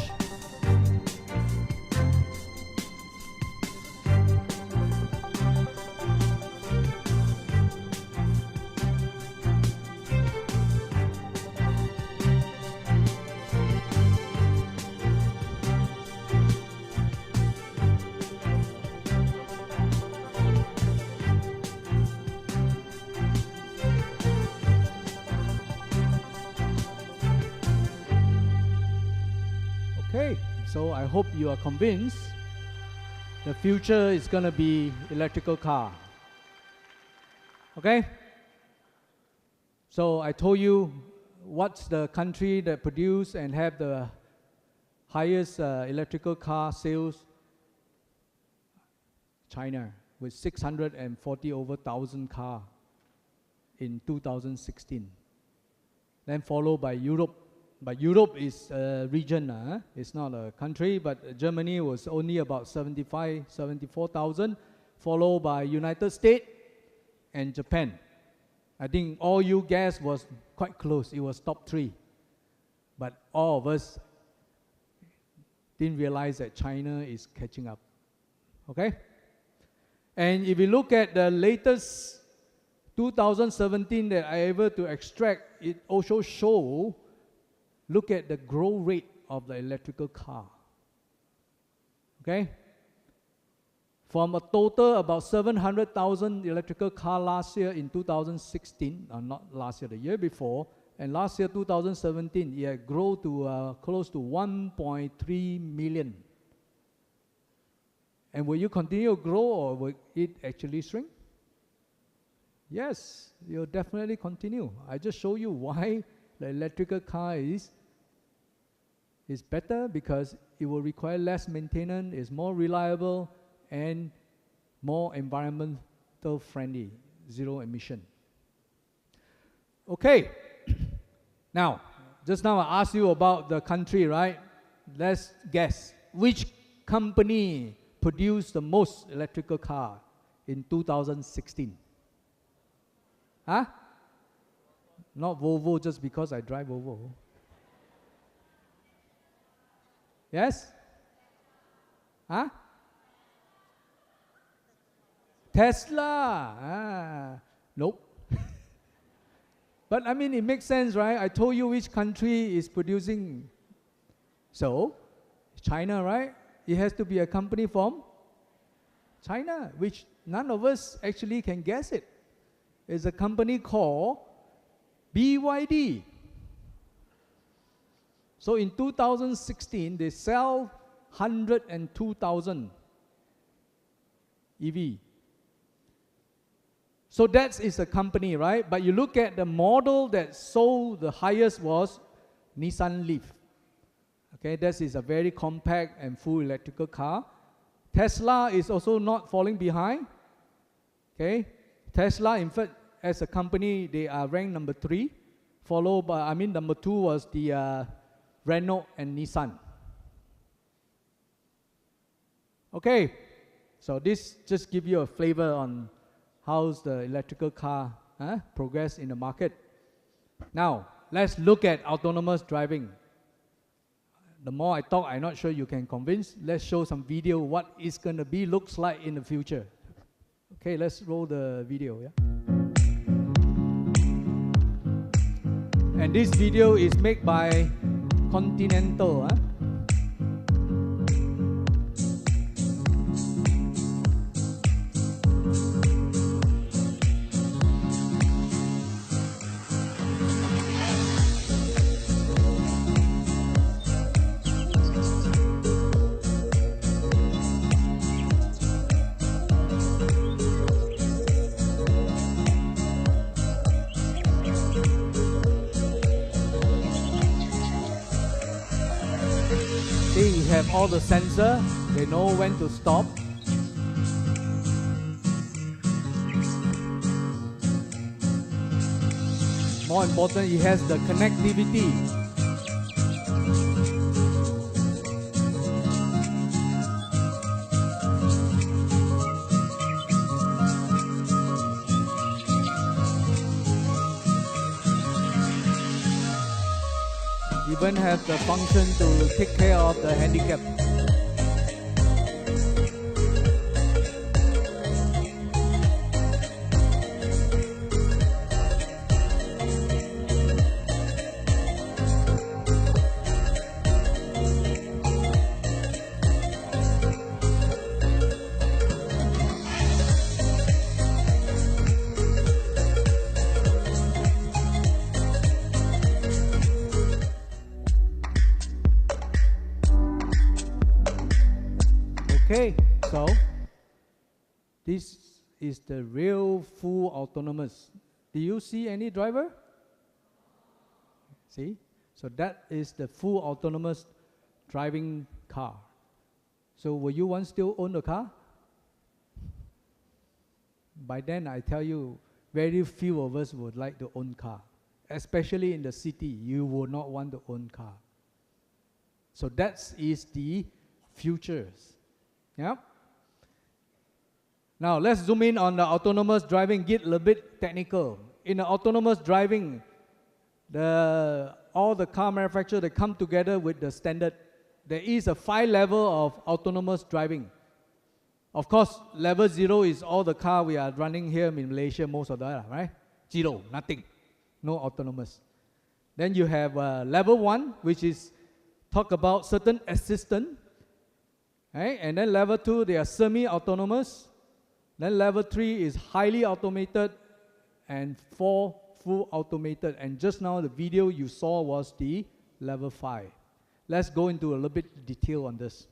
Okay, so I hope you are convinced the future is going to be electrical car. Okay? So I told you what's the country that produce and have the highest electrical car sales? China, with 640 over thousand car in 2016. Then followed by Europe. But Europe is a region, it's not a country, but Germany was only about 74,000, followed by United States and Japan. I think all you guessed was quite close, it was top 3. But all of us didn't realize that China is catching up, okay? And if you look at the latest 2017 that I able to extract, it also show. Look at the growth rate of the electrical car. Okay? From a total about 700,000 electrical car last year in 2016, not last year, the year before, and last year 2017, it had grown to close to 1.3 million. And will you continue to grow or will it actually shrink? Yes, you'll definitely continue. I just show you why the electrical car is better, because it will require less maintenance, is more reliable, and more environmental friendly, zero emission. Okay, now, just now I asked you about the country, right? Let's guess, which company produced the most electrical car in 2016? Huh? Not Volvo, just because I drive Volvo. Yes? Huh? Tesla. Nope. But I mean, it makes sense, right? I told you which country is producing. So, China, right? It has to be a company from China, which none of us actually can guess it. It's a company called BYD. So in 2016, they sell 102,000 EV. So that is a company, right? But you look at the model that sold the highest was Nissan Leaf. Okay, this is a very compact and full electrical car. Tesla is also not falling behind. Okay, Tesla, in fact, as a company, they are ranked number 3, followed by, number 2 was the Renault and Nissan. Okay, so this just gives you a flavor on how's the electrical car progress in the market. Now, let's look at autonomous driving. The more I talk, I'm not sure you can convince. Let's show some video what it's going to be, looks like in the future. Okay, let's roll the video, yeah? And this video is made by Continental. See, you have all the sensor. They know when to stop. More important, it has the connectivity. Even have the function to take care of the handicap. Okay, so this is the real full autonomous. Do you see any driver? See? So that is the full autonomous driving car. So will you want still own a car? By then I tell you, very few of us would like to own car. Especially in the city, you would not want to own car. So that is the futures. Yeah. Now let's zoom in on the autonomous driving, get a little bit technical. In the autonomous driving, all the car manufacturers, they come together with the standard. There is a 5 level of autonomous driving. Of course, level 0 is all the car we are running here in Malaysia, most of that, right? 0, nothing, no autonomous. Then you have level 1, which is talk about certain assistant. Right? And then level 2, they are semi-autonomous. Then level 3 is highly automated, and 4, full automated. And just now the video you saw was the level 5. Let's go into a little bit detail on this.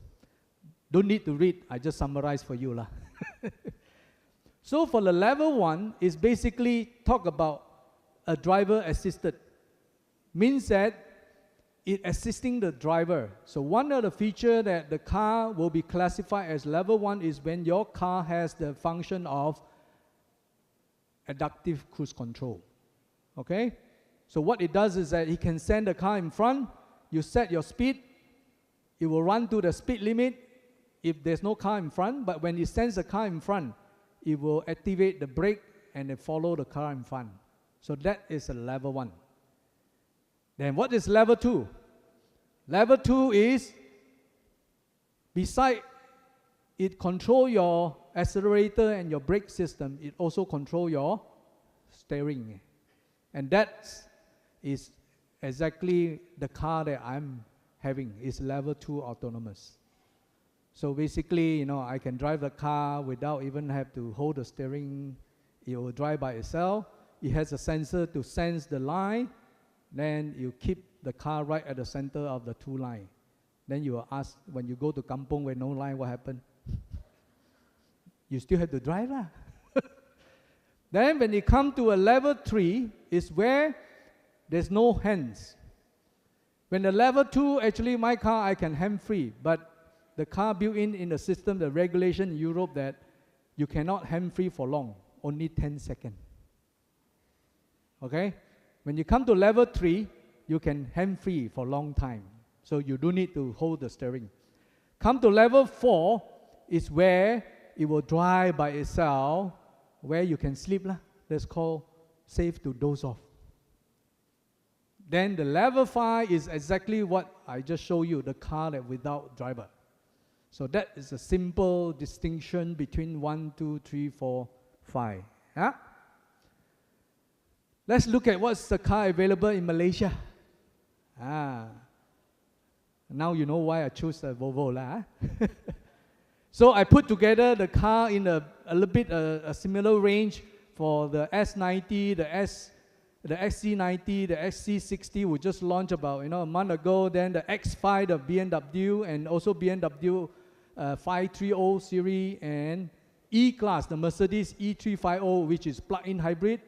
Don't need to read, I just summarize for you. So for the level 1, is basically talk about a driver assisted. Means that it assisting the driver. So one of the features that the car will be classified as level 1 is when your car has the function of adaptive cruise control. Okay? So what it does is that it can send the car in front, you set your speed, it will run to the speed limit if there's no car in front, but when it sends the car in front, it will activate the brake and then follow the car in front. So that is a level 1. Then what is level 2? Level 2 is, beside it control your accelerator and your brake system, it also control your steering. And that is exactly the car that I'm having, is level 2 autonomous. So basically, I can drive the car without even have to hold the steering. It will drive by itself. It has a sensor to sense the line. Then you keep the car right at the center of the 2 lines. Then you will ask, when you go to kampong with no line, what happened? You still have to drive. Then when you come to a level 3, is where there's no hands. When the level 2, actually my car, I can hand-free, but the car built in the system, the regulation in Europe that you cannot hand-free for long, only 10 seconds. Okay? When you come to level 3, you can hand-free for a long time. So you do need to hold the steering. Come to level 4 is where it will drive by itself, where you can sleep. That's called safe to doze off. Then the level 5 is exactly what I just showed you, the car that without driver. So that is a simple distinction between 1, 2, 3, 4, 5. Yeah? Let's look at what's the car available in Malaysia. Now you know why I chose a Volvo. So I put together the car in a little bit a similar range for the S90, the XC90, the XC60 we just launched about a month ago. Then the X5 of BMW, and also BMW 530 series, and E-Class, the Mercedes E350, which is plug-in hybrid,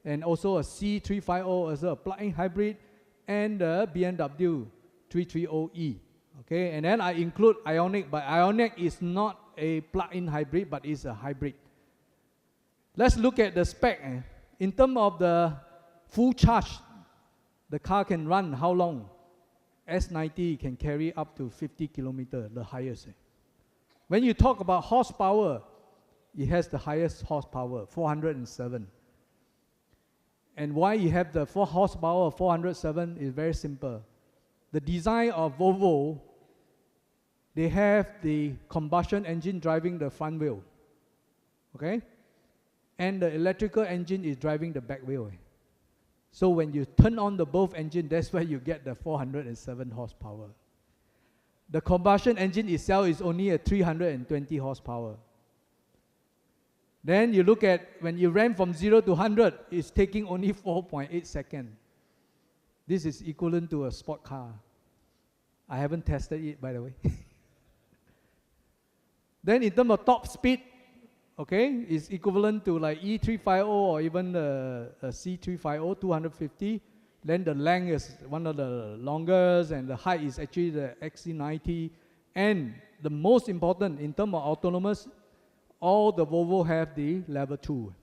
and also a C350 as a plug-in hybrid, and the BMW 330e. Okay, and then I include Ioniq, but Ioniq is not a plug-in hybrid, but is a hybrid. Let's look at the spec. In terms of the full charge, the car can run how long? S90 can carry up to 50 kilometers, the highest. When you talk about horsepower, it has the highest horsepower, 407. And why you have the 4 horsepower of 407 is very simple. The design of Volvo, they have the combustion engine driving the front wheel, okay? And the electrical engine is driving the back wheel. So when you turn on the both engine, that's where you get the 407 horsepower. The combustion engine itself is only a 320 horsepower. Then you look at when you ran from 0 to 100, it's taking only 4.8 seconds. This is equivalent to a sport car. I haven't tested it, by the way. Then in terms of top speed, okay, it's equivalent to like E350 or even a C350, 250. Then the length is one of the longest, and the height is actually the XC90. And the most important, in terms of autonomous, all the Volvo have the level 2.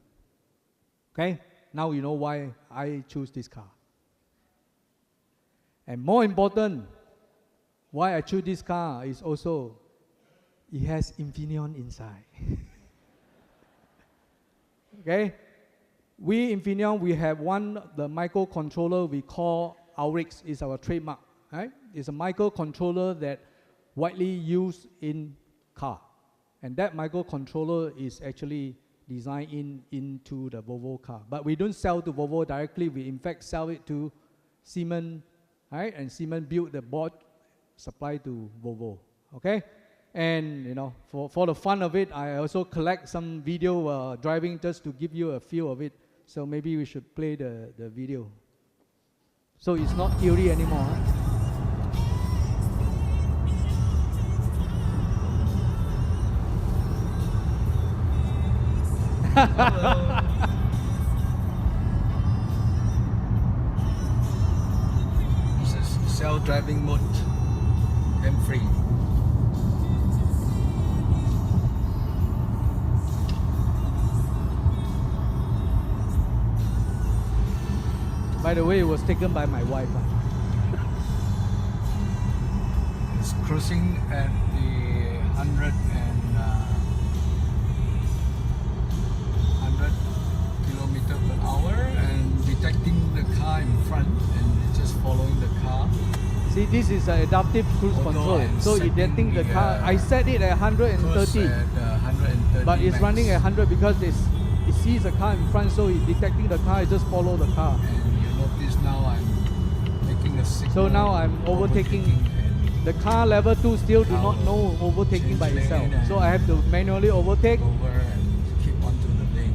Okay, now you know why I choose this car. And more important, why I choose this car is also, it has Infineon inside. Okay, we Infineon, we have the microcontroller we call Aurix, is our trademark. Right? It's a microcontroller that widely used in car. And that microcontroller is actually designed into the Volvo car. But we don't sell to Volvo directly. We in fact sell it to Siemens, right? And Siemens built the board, supply to Volvo. Okay? And you know, for the fun of it, I also collect some video driving just to give you a feel of it. So maybe we should play the video. So it's not theory anymore. Huh? This is self-driving mode, M3. By the way, it was taken by my wife. It's cruising at the 100 kilometers per hour and detecting the car in front and it's just following the car. See, this is an adaptive cruise control. So detecting the car, I set it at 130. At 130 but it's max. running at 100 because it sees a car in front, so it's detecting the car, it just follow the car. And you notice now I'm making a signal. So now I'm overtaking. The car level 2 still do not know overtaking by itself. So I have to manually overtake. Over and keep onto the lane.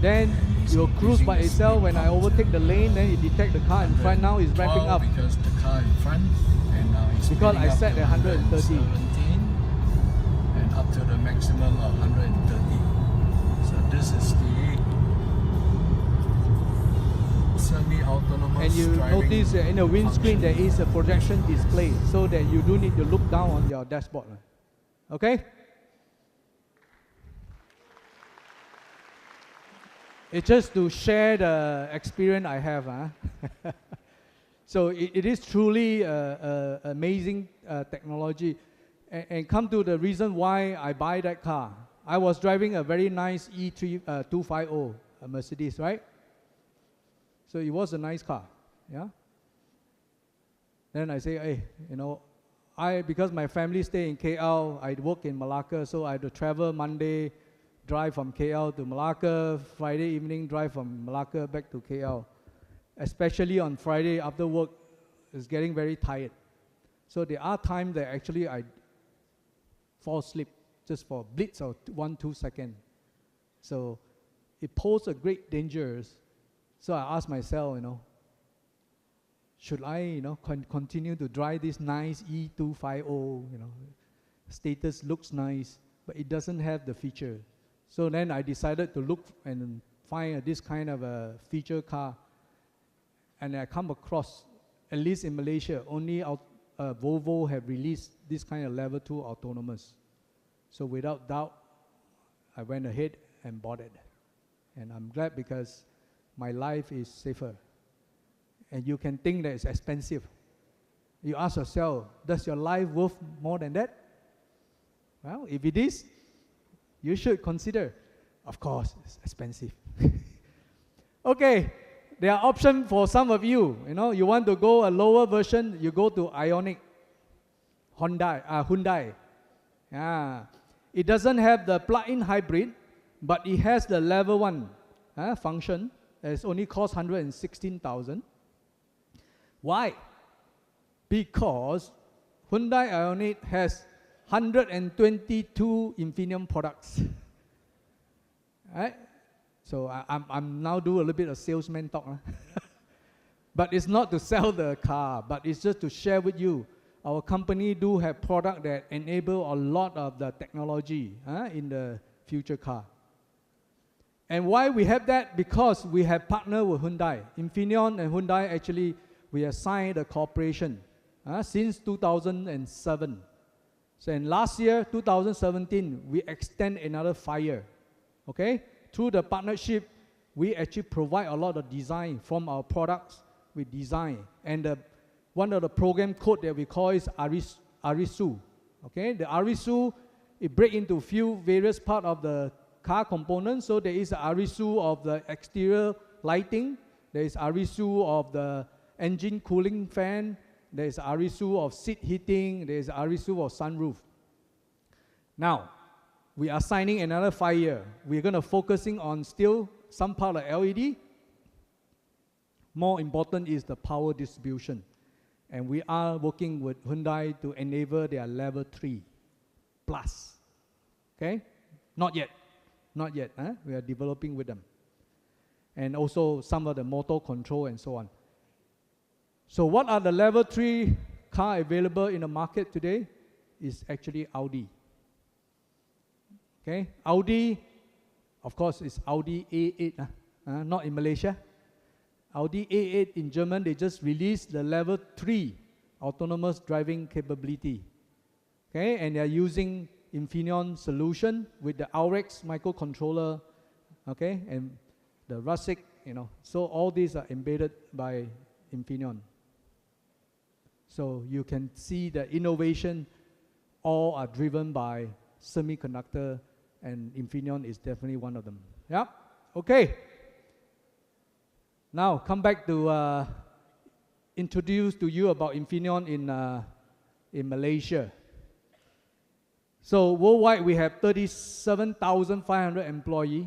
Then it will cruise by itself. When I overtake the lane, then it detect the car in front. Now it's ramping up. Because the car in front, and now it's because I set at 130. 17 and up to the maximum of 130. So this is the semi-autonomous and you driving notice in the windscreen function. there is a projection display, so that you do need to look down on your dashboard. Okay? It's just to share the experience I have. So it is truly amazing technology. And come to the reason why I buy that car. I was driving a very nice E250, a Mercedes, right? So it was a nice car, yeah? Then I say, hey, you know, because my family stay in KL, I work in Malacca, so I had to travel Monday, drive from KL to Malacca, Friday evening drive from Malacca back to KL. Especially on Friday after work, it's getting very tired. So there are times that actually I fall asleep just for a blitz of 1-2 seconds. So it poses a great danger. So I asked myself, you know, should I, you know, continue to drive this nice E250, you know, status looks nice, but it doesn't have the feature. So then I decided to look and find this kind of a feature car, and I come across, at least in Malaysia, only Volvo have released this kind of level 2 autonomous. So without doubt, I went ahead and bought it. And I'm glad because my life is safer. And you can think that it's expensive. You ask yourself, does your life worth more than that? Well, if it is, you should consider. Of course, it's expensive. Okay, there are options for some of you. You know, you want to go a lower version, you go to Ioniq, Hyundai. Yeah. It doesn't have the plug-in hybrid, but it has the level 1 function. It's only cost 116,000. Why? Because Hyundai Ioniq has 122 Infineon products. Right? So I'm now do a little bit of salesman talk. But it's not to sell the car, but it's just to share with you. Our company do have product that enable a lot of the technology in the future car. And why we have that? Because we have partnered with Hyundai. Infineon and Hyundai actually, we have signed a cooperation since 2007. So in last year, 2017, we extend another 5 years. Okay? Through the partnership, we actually provide a lot of design from our products with design. And one of the program code that we call is Arisu. Okay? The Arisu, it breaks into few various part of the car components. So there is Arisu of the exterior lighting. There is Arisu of the engine cooling fan. There is Arisu of seat heating. There is Arisu of sunroof. Now, we are signing another 5 years. We're going to focusing on still some part of LED. More important is the power distribution. And we are working with Hyundai to enable their level 3 plus. Okay? Not yet. Not yet. We are developing with them. And also some of the motor control and so on. So what are the level 3 car available in the market today? Is actually Audi. Okay, Audi, of course, is Audi A8, not in Malaysia. Audi A8 in Germany, they just released the level 3 autonomous driving capability. Okay, and they're using Infineon solution with the Aurex microcontroller, okay, and the RASIC, you know. So all these are embedded by Infineon. So you can see the innovation all are driven by Semiconductor, and Infineon is definitely one of them. Yeah, okay. Now come back to introduce to you about Infineon in Malaysia. So worldwide we have 37,500 employees.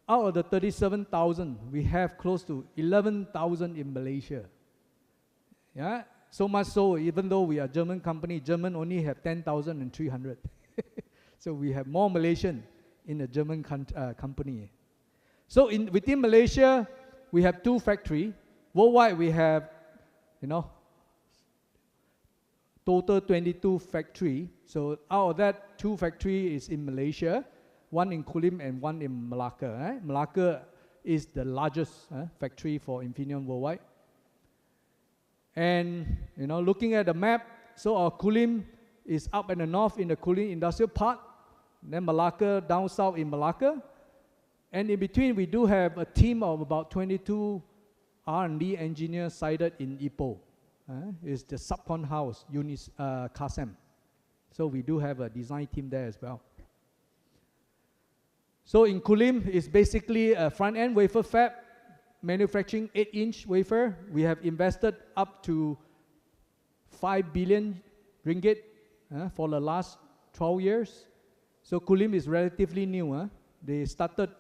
Out of the 37,000, we have close to 11,000 in Malaysia. Yeah, so much so even though we are a German company, German only have 10,300. So we have more Malaysian in the German company. So within Malaysia, we have 2 factories. Worldwide, we have, you know, total 22 factories. So out of that, 2 factories is in Malaysia, 1 in Kulim and 1 in Malacca. Right? Malacca is the largest factory for Infineon worldwide. And, you know, looking at the map, so our Kulim is up in the north in the Kulim industrial park. Then Malacca down south in Malacca. And in between, we do have a team of about 22 R&D engineers sited in Ipoh. It's the subcon house, CASEM. So we do have a design team there as well. So in Kulim, it's basically a front-end wafer fab, manufacturing 8-inch wafer. We have invested up to 5 billion ringgit for the last 12 years. So Kulim is relatively new. They started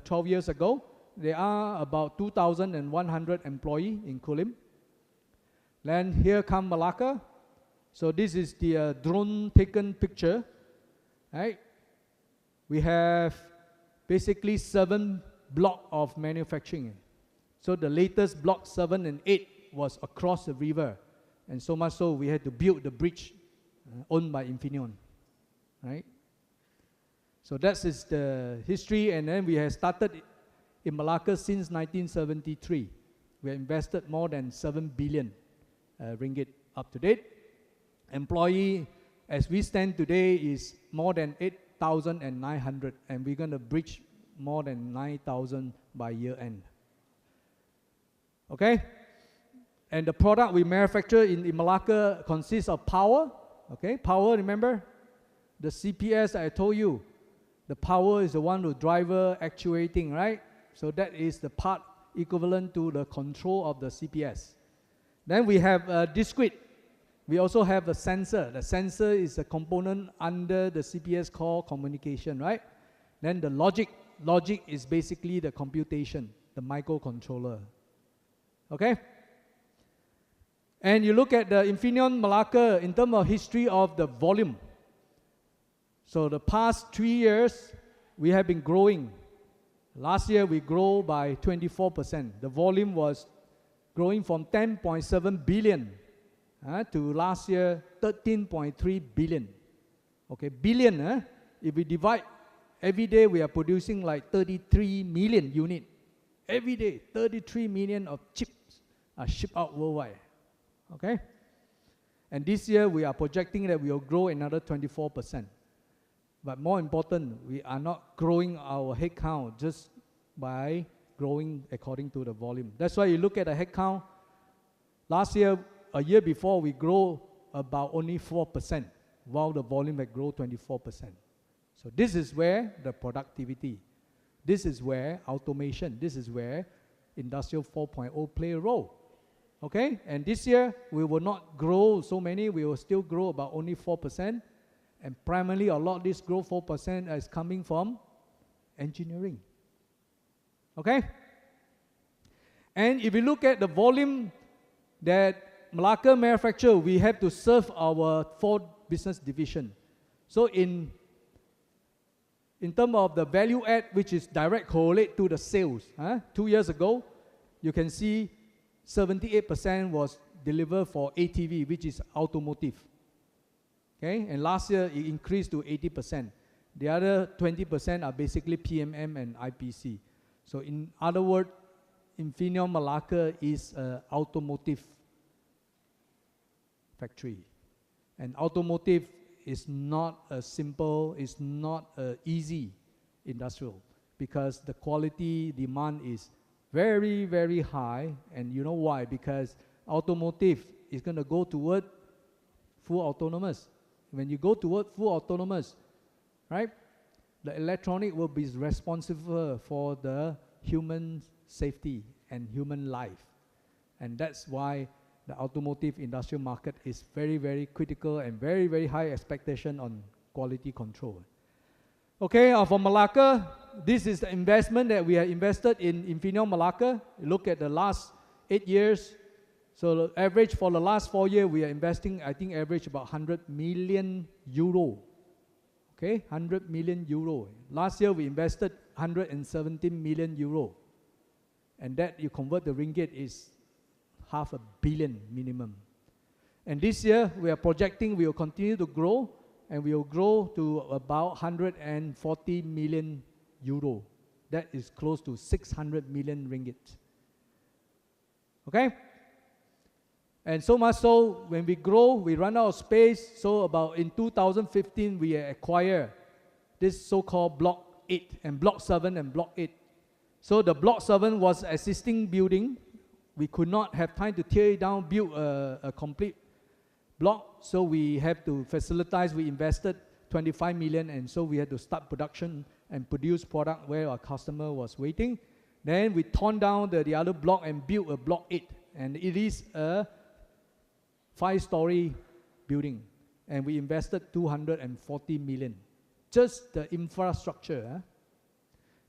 12 years ago. There are about 2,100 employees in Kulim. Then here come Malacca. So this is the drone taken picture. Right? We have basically 7 blocks of manufacturing. So the latest block 7 and 8 was across the river. And so much so we had to build the bridge owned by Infineon. Right? So that is the history, and then we have started in Malacca since 1973. We have invested more than 7 billion ringgit up to date. Employee, as we stand today, is more than 8,900, and we're going to breach more than 9,000 by year end. Okay? And the product we manufacture in Malacca consists of power. Okay? Power, remember? The CPS I told you. The power is the one with driver actuating, right? So that is the part equivalent to the control of the CPS. Then we have a discrete. We also have a sensor. The sensor is a component under the CPS called communication, right? Then the logic. Logic is basically the computation, the microcontroller. Okay? And you look at the Infineon Malacca in terms of history of the volume. So the past 3 years, we have been growing. Last year, we grew by 24%. The volume was growing from 10.7 billion to last year, 13.3 billion. Okay, billion, if we divide, every day we are producing like 33 million units. Every day, 33 million of chips are shipped out worldwide. Okay? And this year, we are projecting that we will grow another 24%. But more important, we are not growing our headcount just by growing according to the volume. That's why you look at the headcount. Last year, a year before, we grow about only 4%, while the volume had grown 24%. So this is where the productivity, this is where automation, this is where Industrial 4.0 play a role. Okay? And this year, we will not grow so many, we will still grow about only 4%. And primarily, a lot of this growth, 4%, is coming from engineering. Okay? And if you look at the volume that Malacca manufacture, we have to serve our 4 business division. So in terms of the value add, which is direct correlate to the sales, 2 years ago, you can see 78% was delivered for ATV, which is automotive. Okay, and last year it increased to 80%. The other 20% are basically PMM and IPC. So in other words, Infineon Malacca is an automotive factory. And automotive is not a simple, it's not an easy industrial, because the quality demand is very, very high. And you know why? Because automotive is going to go toward full autonomous. When you go toward full autonomous, right, the electronic will be responsible for the human safety and human life. And that's why the automotive industrial market is very, very critical and very, very high expectation on quality control. Okay, for Malacca, this is the investment that we have invested in Infineon Malacca. Look at the last 8 years. So the average for the last 4 years, we are investing, I think, average about 100 million euro. Okay, 100 million euro. Last year, we invested 117 million euro. And that, you convert the ringgit, is $500 million minimum. And this year, we are projecting we will continue to grow, and we will grow to about 140 million euro. That is close to 600 million ringgit. Okay? And so much so, when we grow, we run out of space. So about in 2015, we acquired this so-called Block 8, and Block 7 and Block 8. So the Block 7 was existing building. We could not have time to tear it down, build a complete block. So we have to facilitate. We invested 25 million, and so we had to start production and produce product where our customer was waiting. Then we torn down the other block and built a Block 8. And it is a 5-story building, and we invested 240 million, just the infrastructure.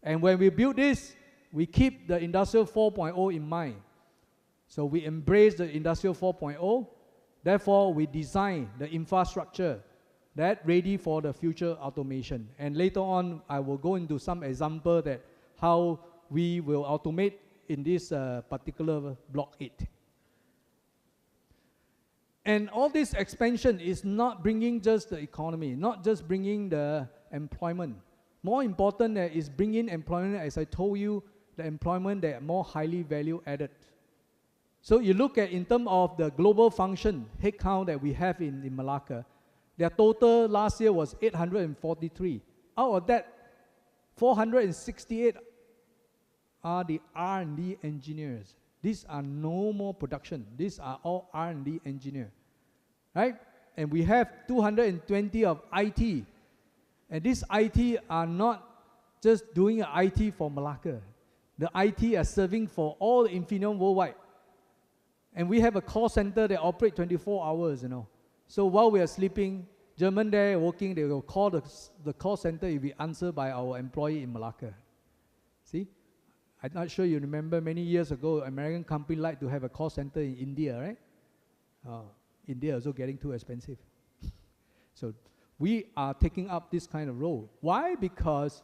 And when we build this, we keep the Industrial 4.0 in mind. So we embrace the Industrial 4.0. Therefore, we design the infrastructure that ready for the future automation. And later on, I will go into some example that how we will automate in this particular Block 8. And all this expansion is not bringing just the economy, not just bringing the employment. More important is bringing employment, as I told you, the employment that are more highly value added. So you look at in terms of the global function headcount that we have in Malacca, their total last year was 843. Out of that, 468 are the R&D engineers. These are no more production. These are all R&D engineers, right? And we have 220 of IT. And these IT are not just doing IT for Malacca. The IT are serving for all Infineon worldwide. And we have a call center that operates 24 hours, you know. So while we are sleeping, German there working, they will call the call center if we answer by our employee in Malacca. See? I'm not sure you remember many years ago, American company like to have a call center in India, right? India also getting too expensive. So we are taking up this kind of role. Why? Because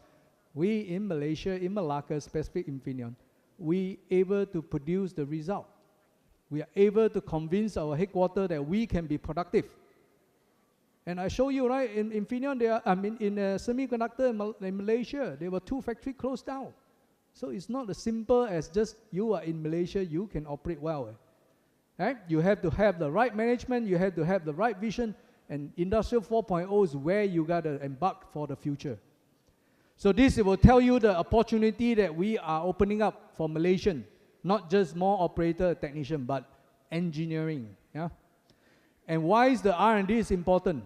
we in Malaysia, in Malacca, specific Infineon, we able to produce the result. We are able to convince our headquarters that we can be productive. And I show you, right, in Infineon, in Semiconductor in Malaysia, there were 2 factories closed down. So it's not as simple as just you are in Malaysia, you can operate well. Right? You have to have the right management, you have to have the right vision, and Industrial 4.0 is where you got to embark for the future. So this will tell you the opportunity that we are opening up for Malaysian, not just more operator, technician, but engineering. Yeah? And why is the R&D is important?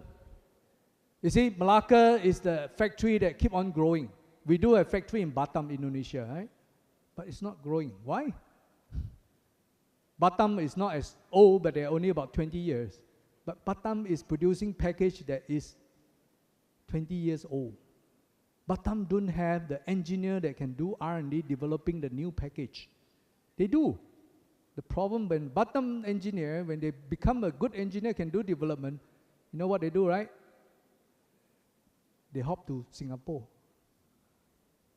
You see, Malacca is the factory that keep on growing. We do have factory in Batam, Indonesia, right? But it's not growing. Why? Batam is not as old, but they're only about 20 years. But Batam is producing package that is 20 years old. Batam don't have the engineer that can do R&D developing the new package. They do. The problem when Batam engineer, when they become a good engineer, can do development, you know what they do, right? They hop to Singapore.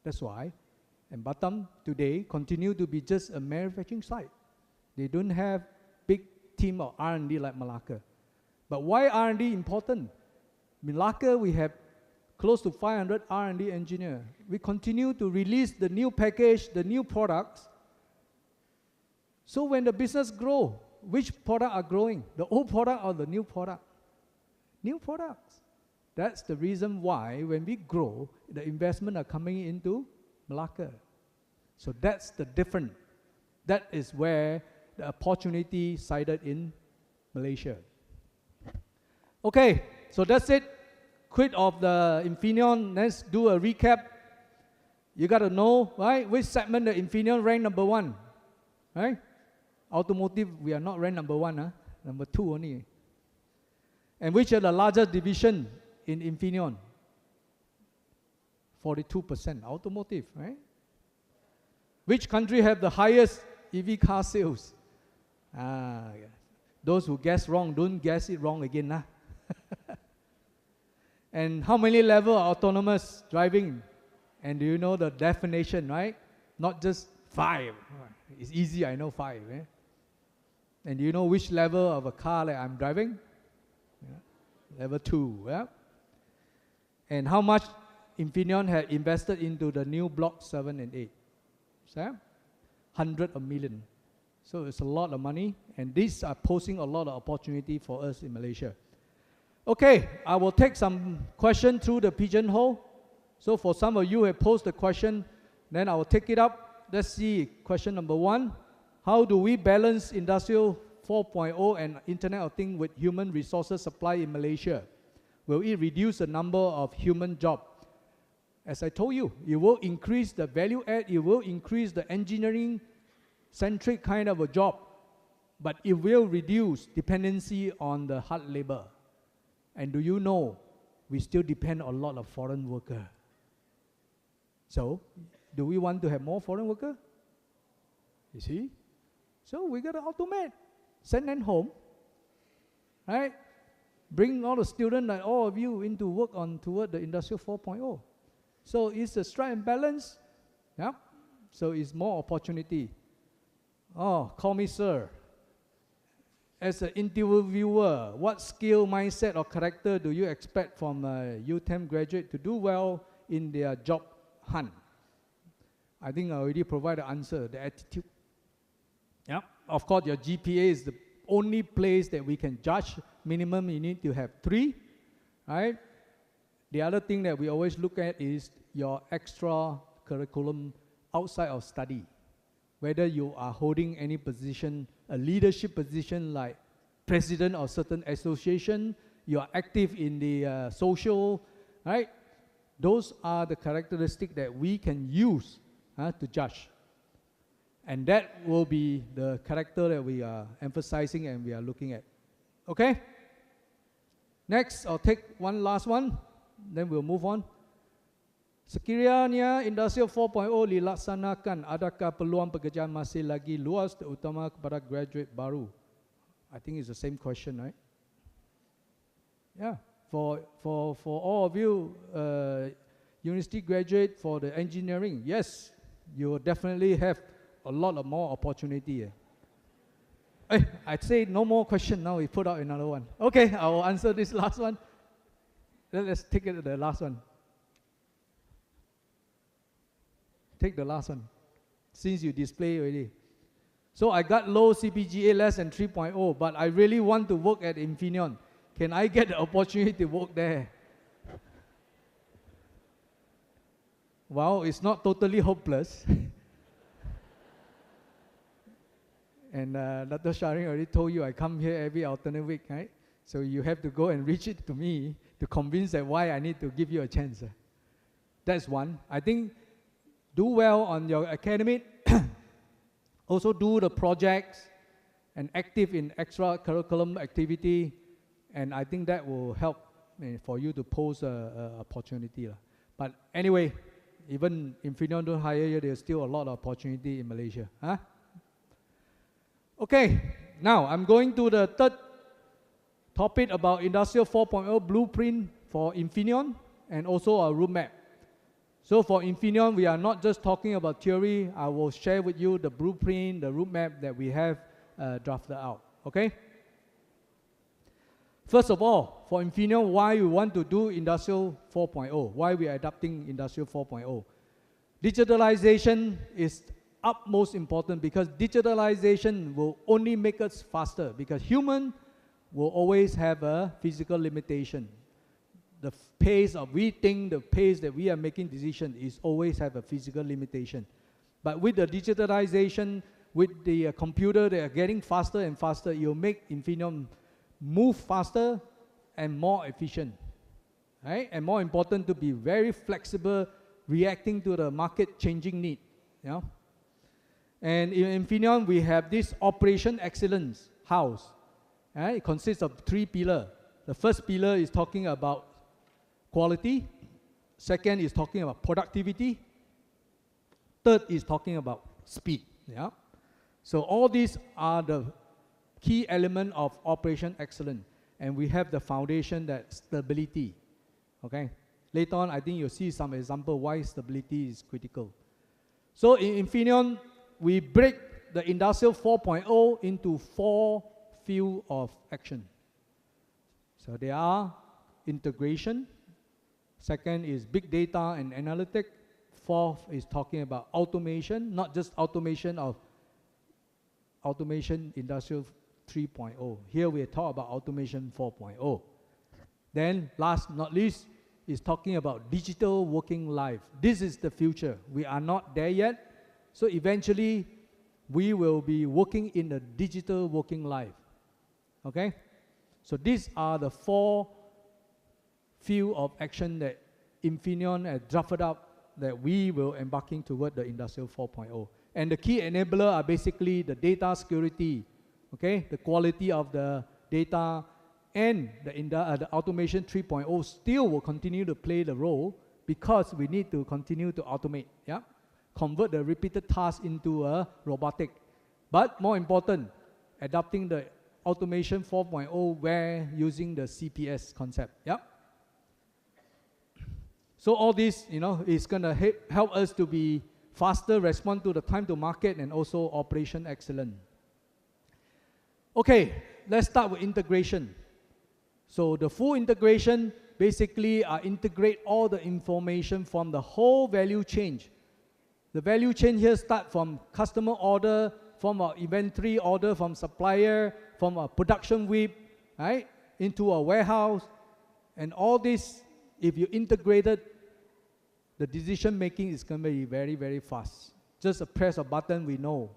That's why. And Batam today continue to be just a manufacturing site. They don't have big team of R&D like Malacca. But why R&D important? Malacca, we have close to 500 R&D engineers. We continue to release the new package, the new products. So when the business grow, which product are growing? The old product or the new product? New products. That's the reason why when we grow, the investment are coming into Malacca. So that's the difference. That is where the opportunity sided in Malaysia. Okay, so that's it. Quit of the Infineon. Let's do a recap. You got to know, right, which segment the Infineon ranked number 1, right? Automotive, we are not ranked number 1, number 2 only. And which are the largest division in Infineon? 42%, automotive, right? Which country have the highest EV car sales? Those who guess wrong, don't guess it wrong again. And how many level of autonomous driving? And do you know the definition, right? Not just 5. It's easy, I know 5. Eh? And do you know which level of a car that I'm driving? Yeah. Level 2. Yeah? And how much Infineon had invested into the new Block 7 and 8? So, 100 million. So it's a lot of money, and these are posing a lot of opportunity for us in Malaysia. Okay, I will take some question through the pigeonhole. So for some of you who have posed the question, then I will take it up. Let's see, question number 1. How do we balance Industrial 4.0 and Internet of Things with human resources supply in Malaysia? Will it reduce the number of human jobs? As I told you, it will increase the value add, it will increase the engineering-centric kind of a job, but it will reduce dependency on the hard labor. And do you know, we still depend on a lot of foreign workers. So, do we want to have more foreign workers? You see? So we got to automate, send them home, right? Bring all the students, like all of you, into work on toward the Industrial 4.0. So it's a strike and balance, yeah? So it's more opportunity. Oh, call me sir. As an interviewer, what skill, mindset, or character do you expect from a UTeM graduate to do well in their job hunt? I think I already provided the answer, the attitude. Yeah. of course, your GPA is the only place that we can judge. Minimum, you need to have 3, right? The other thing that we always look at is your extra curriculum outside of study. Whether you are holding any position, a leadership position like president of certain association, you are active in the social, right? Those are the characteristics that we can use to judge. And that will be the character that we are emphasizing and we are looking at. Okay? Next, I'll take one last one, then we'll move on. Sekiranya Industrial 4.0 dilaksanakan, adakah peluang pekerjaan masih lagi luas terutama kepada graduate baru? I think it's the same question, right? Yeah, for all of you university graduate for the engineering, yes, you will definitely have a lot of more opportunity. I'd say no more question now, we put out another one. Okay, I will answer this last one. Let's take it to the last one. Take the last one, since you display already. So I got low CPGA less than 3.0, but I really want to work at Infineon. Can I get the opportunity to work there? Well, it's not totally hopeless. And Dr. Sharing already told you I come here every alternate week, right? So you have to go and reach it to me to convince that why I need to give you a chance. That's one. I think do well on your academic, also do the projects and active in extra curriculum activity, and I think that will help for you to pose a opportunity. But anyway, even Infineon don't hire you, there's still a lot of opportunity in Malaysia. Huh? Okay, now I'm going to the third topic about Industrial 4.0 blueprint for Infineon and also a roadmap. So for Infineon, we are not just talking about theory. I will share with you the blueprint, the roadmap that we have drafted out, okay? First of all, for Infineon, why we want to do Industrial 4.0, why we are adopting Industrial 4.0. Digitalization is utmost important because digitalization will only make us faster because human will always have a physical limitation. The pace of we think, the pace that we are making decisions is always have a physical limitation. But with the digitalization, with the computer, they are getting faster and faster. It will make Infineon move faster and more efficient, right? And more important, to be very flexible, reacting to the market changing need. Yeah. And in Infineon, we have this operation excellence house. It consists of 3 pillars. The first pillar is talking about quality. Second is talking about productivity. Third is talking about speed. Yeah. So all these are the key element of operation excellence. And we have the foundation, that stability. Okay. Later on, I think you'll see some example why stability is critical. So in Infineon, we break the Industrial 4.0 into 4 fields of action. So they are integration. Second is big data and analytic. Fourth is talking about automation, not just automation of automation Industrial 3.0. Here we talk about automation 4.0. Then last not least is talking about digital working life. This is the future. We are not there yet. So eventually we will be working in a digital working life. Okay? So these are the 4 field of action that Infineon has drafted up that we will embarking toward the Industrial 4.0. And the key enabler are basically the data security, okay, the quality of the data, and the automation 3.0 still will continue to play the role because we need to continue to automate, yeah, convert the repeated tasks into a robotic. But more important, adopting the automation 4.0 where using the CPS concept, yeah. So all this, you know, is going to help us to be faster, respond to the time to market, and also operation excellence. Okay, let's start with integration. So the full integration basically integrate all the information from the whole value chain. The value chain here start from customer order from our inventory order from supplier, from a production whip, right, into a warehouse. And all this, if you integrated, the decision making is going to be very, very fast. Just a press a button, we know.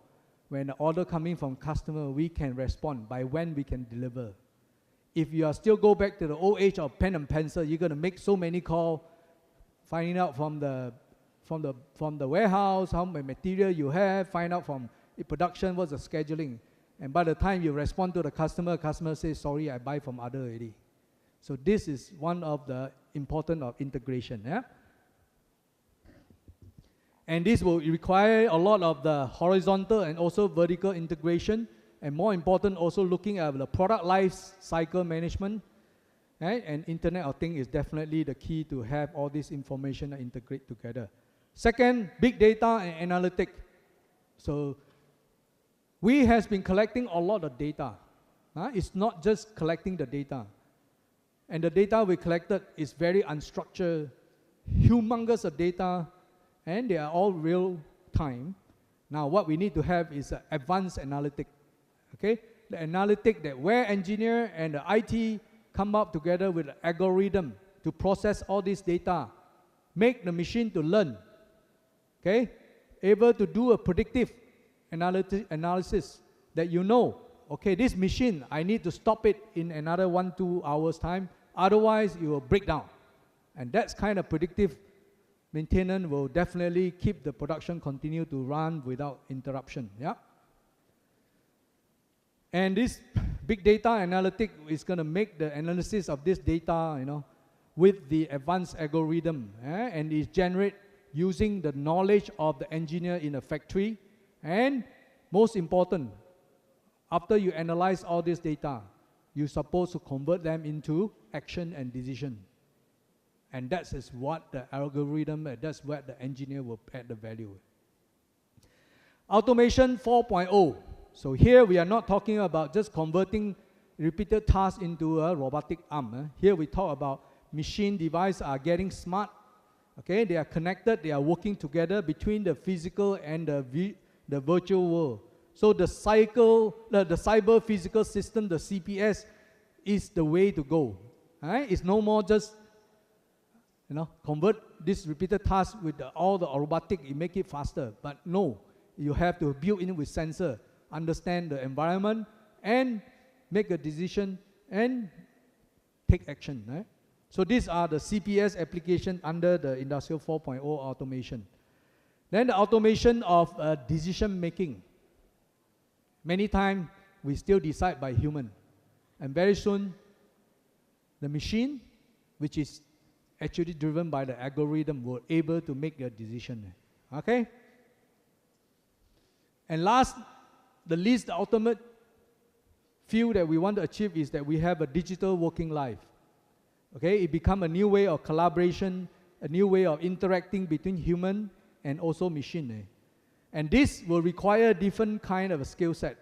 When the order coming from customer, we can respond by when we can deliver. If you are still go back to the old age of pen and pencil, you're going to make so many calls, finding out from the warehouse how much material you have, find out from the production what's the scheduling. And by the time you respond to the customer says, sorry, I buy from other already. So this is one of the important of integration. Yeah? And this will require a lot of the horizontal and also vertical integration, and more important, also looking at the product life cycle management. Right? And Internet of Things is definitely the key to have all this information and integrate together. Second, big data and analytic. So we have been collecting a lot of data. It's not just collecting the data. And the data we collected is very unstructured, humongous of data, and they are all real time. Now what we need to have is an advanced analytic. Okay? The analytic that where engineer and the IT come up together with an algorithm to process all this data, make the machine to learn. Okay? Able to do a predictive analysis that you know, okay, this machine, I need to stop it in another 1-2 hours time, otherwise it will break down. And that's kind of predictive maintenance will definitely keep the production continue to run without interruption. Yeah. And this big data analytic is going to make the analysis of this data, with the advanced algorithm, and is generate using the knowledge of the engineer in a factory. And most important, after you analyze all this data, you're supposed to convert them into action and decision. And that is what the algorithm, that's what the engineer will add the value. Automation 4.0. So here we are not talking about just converting repeated tasks into a robotic arm. Here we talk about machine devices are getting smart. Okay, they are connected, they are working together between the physical and the virtual world. So the cyber physical system, the CPS, is the way to go. Right? It's no more just convert this repeated task with all the robotic, you make it faster. But no, you have to build in with sensor, understand the environment, and make a decision and take action. Right? So these are the CPS application under the Industrial 4.0 automation. Then the automation of decision making. Many times we still decide by human. And very soon, the machine, which is actually driven by the algorithm, will able to make a decision. Okay? And last, the least ultimate field that we want to achieve is that we have a digital working life. Okay? It become a new way of collaboration, a new way of interacting between human and also machine. And this will require different kind of a skill set.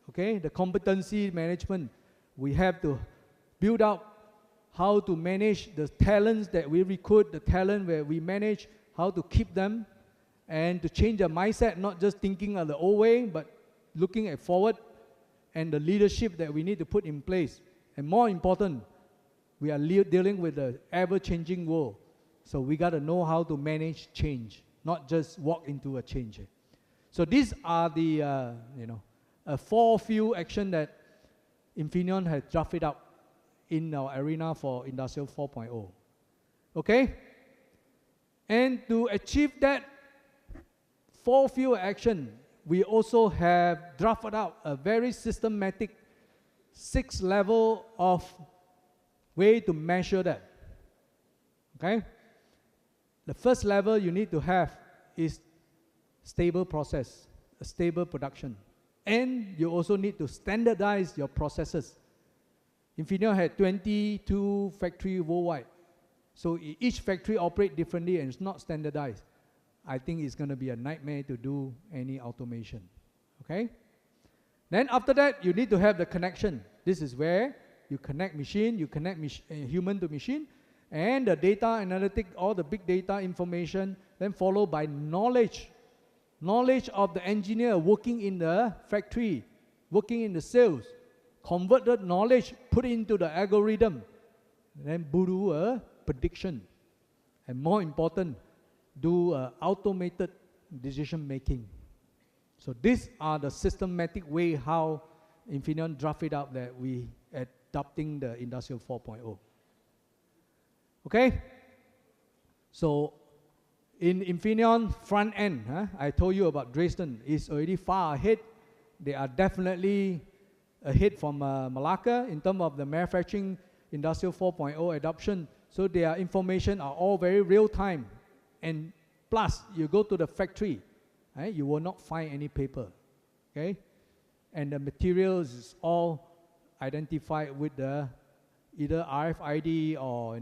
Okay? The competency management, we have to build out how to manage the talents that we recruit, the talent where we manage, how to keep them, and to change their mindset, not just thinking of the old way, but looking at forward, and the leadership that we need to put in place. And more important, we are dealing with the ever-changing world. So we got to know how to manage change, not just walk into a change. So these are the, 4 field action that Infineon has drafted up in our arena for Industrial 4.0. Okay? And to achieve that 4 field action, we also have drafted out a very systematic 6 level of way to measure that. Okay? The first level you need to have is stable process, a stable production. And you also need to standardize your processes. Infineon had 22 factories worldwide. So each factory operates differently and it's not standardized. I think it's going to be a nightmare to do any automation. Okay? Then after that, you need to have the connection. This is where you connect machine, you connect human to machine, and the data analytic, all the big data information, then followed by knowledge knowledge of the engineer working in the factory, working in the sales, convert that knowledge, put it into the algorithm, then do a prediction. And more important, do automated decision making. So these are the systematic way how Infineon drafted out that we adopting the Industrial 4.0. Okay? So in Infineon front end, I told you about Dresden is already far ahead. They are definitely ahead from Malacca in terms of the manufacturing Industrial 4.0 adoption. So their information are all very real time. And plus, you go to the factory, you will not find any paper. Okay? And the materials is all identified with the either RFID or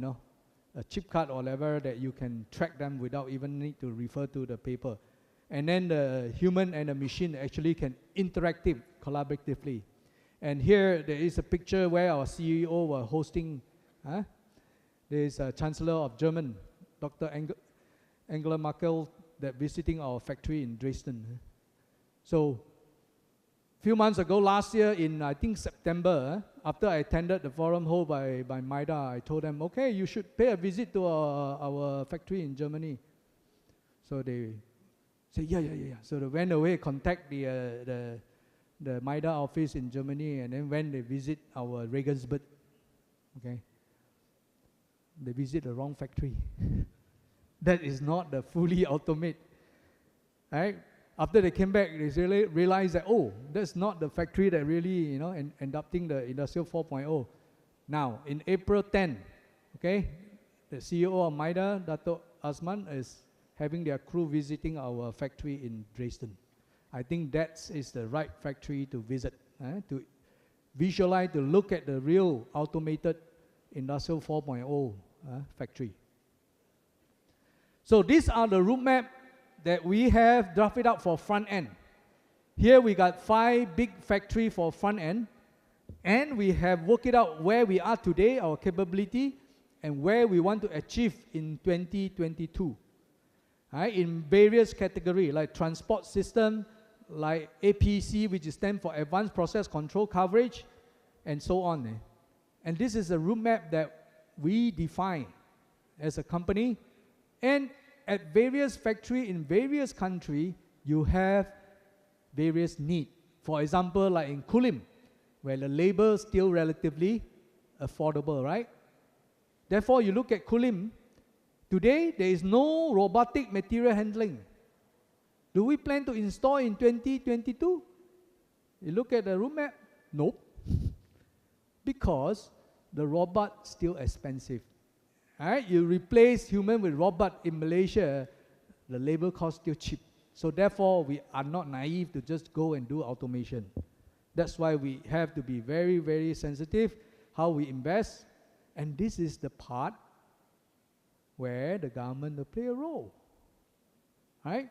a chip card or whatever that you can track them without even need to refer to the paper. And then the human and the machine actually can interact collaboratively. And here there is a picture where our CEO was hosting. There is a Chancellor of Germany, Dr. Angela Merkel, that visiting our factory in Dresden. So few months ago, last year in I think September, after I attended the forum held by MIDA, I told them, okay, you should pay a visit to our factory in Germany. So they said, yeah. So they went away, contact the MIDA office in Germany, and then when they visit our Regensburg, okay, they visit the wrong factory. That is not the fully automate, right? After they came back, they really realized that, oh, that's not the factory that really, adopting the Industrial 4.0. Now, in April 10, okay, the CEO of MIDA, Dato Asman, is having their crew visiting our factory in Dresden. I think that is the right factory to visit, to visualize, to look at the real automated Industrial 4.0 factory. So these are the roadmap that we have drafted out for front end. Here we got 5 big factory for front end, and we have worked it out where we are today, our capability, and where we want to achieve in 2022. In various categories like transport system, like APC, which stands for Advanced Process Control Coverage, and so on. And this is a roadmap that we define as a company. And at various factories in various countries, you have various needs. For example, like in Kulim, where the labor is still relatively affordable, right? Therefore, you look at Kulim, today there is no robotic material handling. Do we plan to install in 2022? You look at the roadmap, nope. Because the robot is still expensive. You replace human with robot in Malaysia, the labor cost still cheap. So therefore, we are not naive to just go and do automation. That's why we have to be very, very sensitive how we invest. And this is the part where the government will play a role. Right?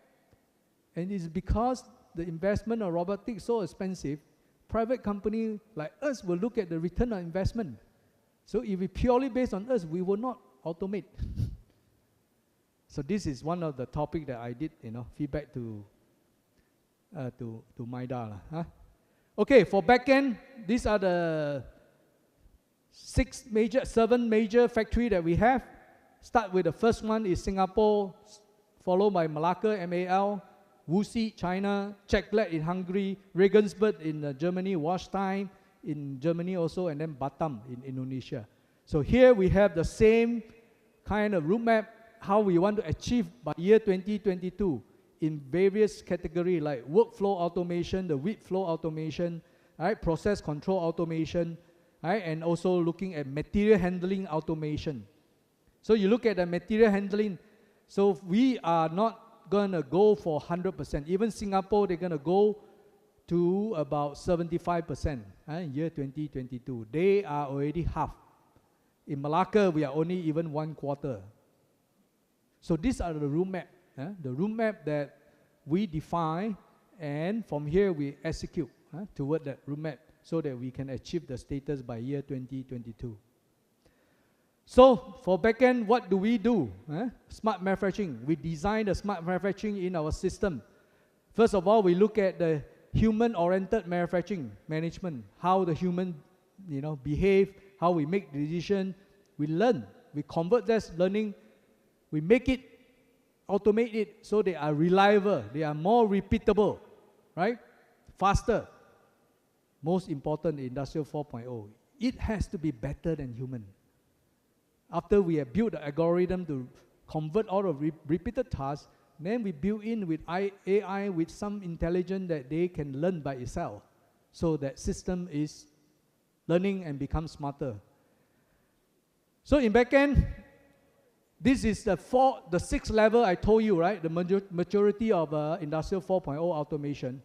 And it's because the investment of robotics is so expensive, private company like us will look at the return on investment. So if we purely based on us, we will not automate. So this is one of the topic that I did, feedback to MIDA. Okay, for backend, these are the 7 major factory that we have. Start with the first one is Singapore, followed by Malacca, MAL, Wuxi, China, Czechblad in Hungary, Regensburg in Germany, Warstein in Germany also, and then Batam in Indonesia. So here we have the same kind of roadmap, how we want to achieve by year 2022 in various categories like workflow automation, the wheat flow automation, right, process control automation, right, and also looking at material handling automation. So you look at the material handling, so we are not going to go for 100%. Even Singapore, they're going to go to about 75% in year 2022. They are already half. In Malacca, we are only even 1/4. So these are the roadmap, the roadmap that we define, and from here we execute toward that roadmap so that we can achieve the status by year 2022. So for backend, what do we do? Smart manufacturing. We design the smart manufacturing in our system. First of all, we look at the human-oriented manufacturing management, how the human, behave, how we make decision. We learn, we convert that learning, we make it, automate it, so they are reliable, they are more repeatable, right? Faster. Most important, Industrial 4.0. It has to be better than human. After we have built the algorithm to convert all of repeated tasks, then we build in with AI with some intelligence that they can learn by itself. So that system is learning and becomes smarter. So in backend, this is the sixth level I told you, right? The maturity of Industrial 4.0 automation.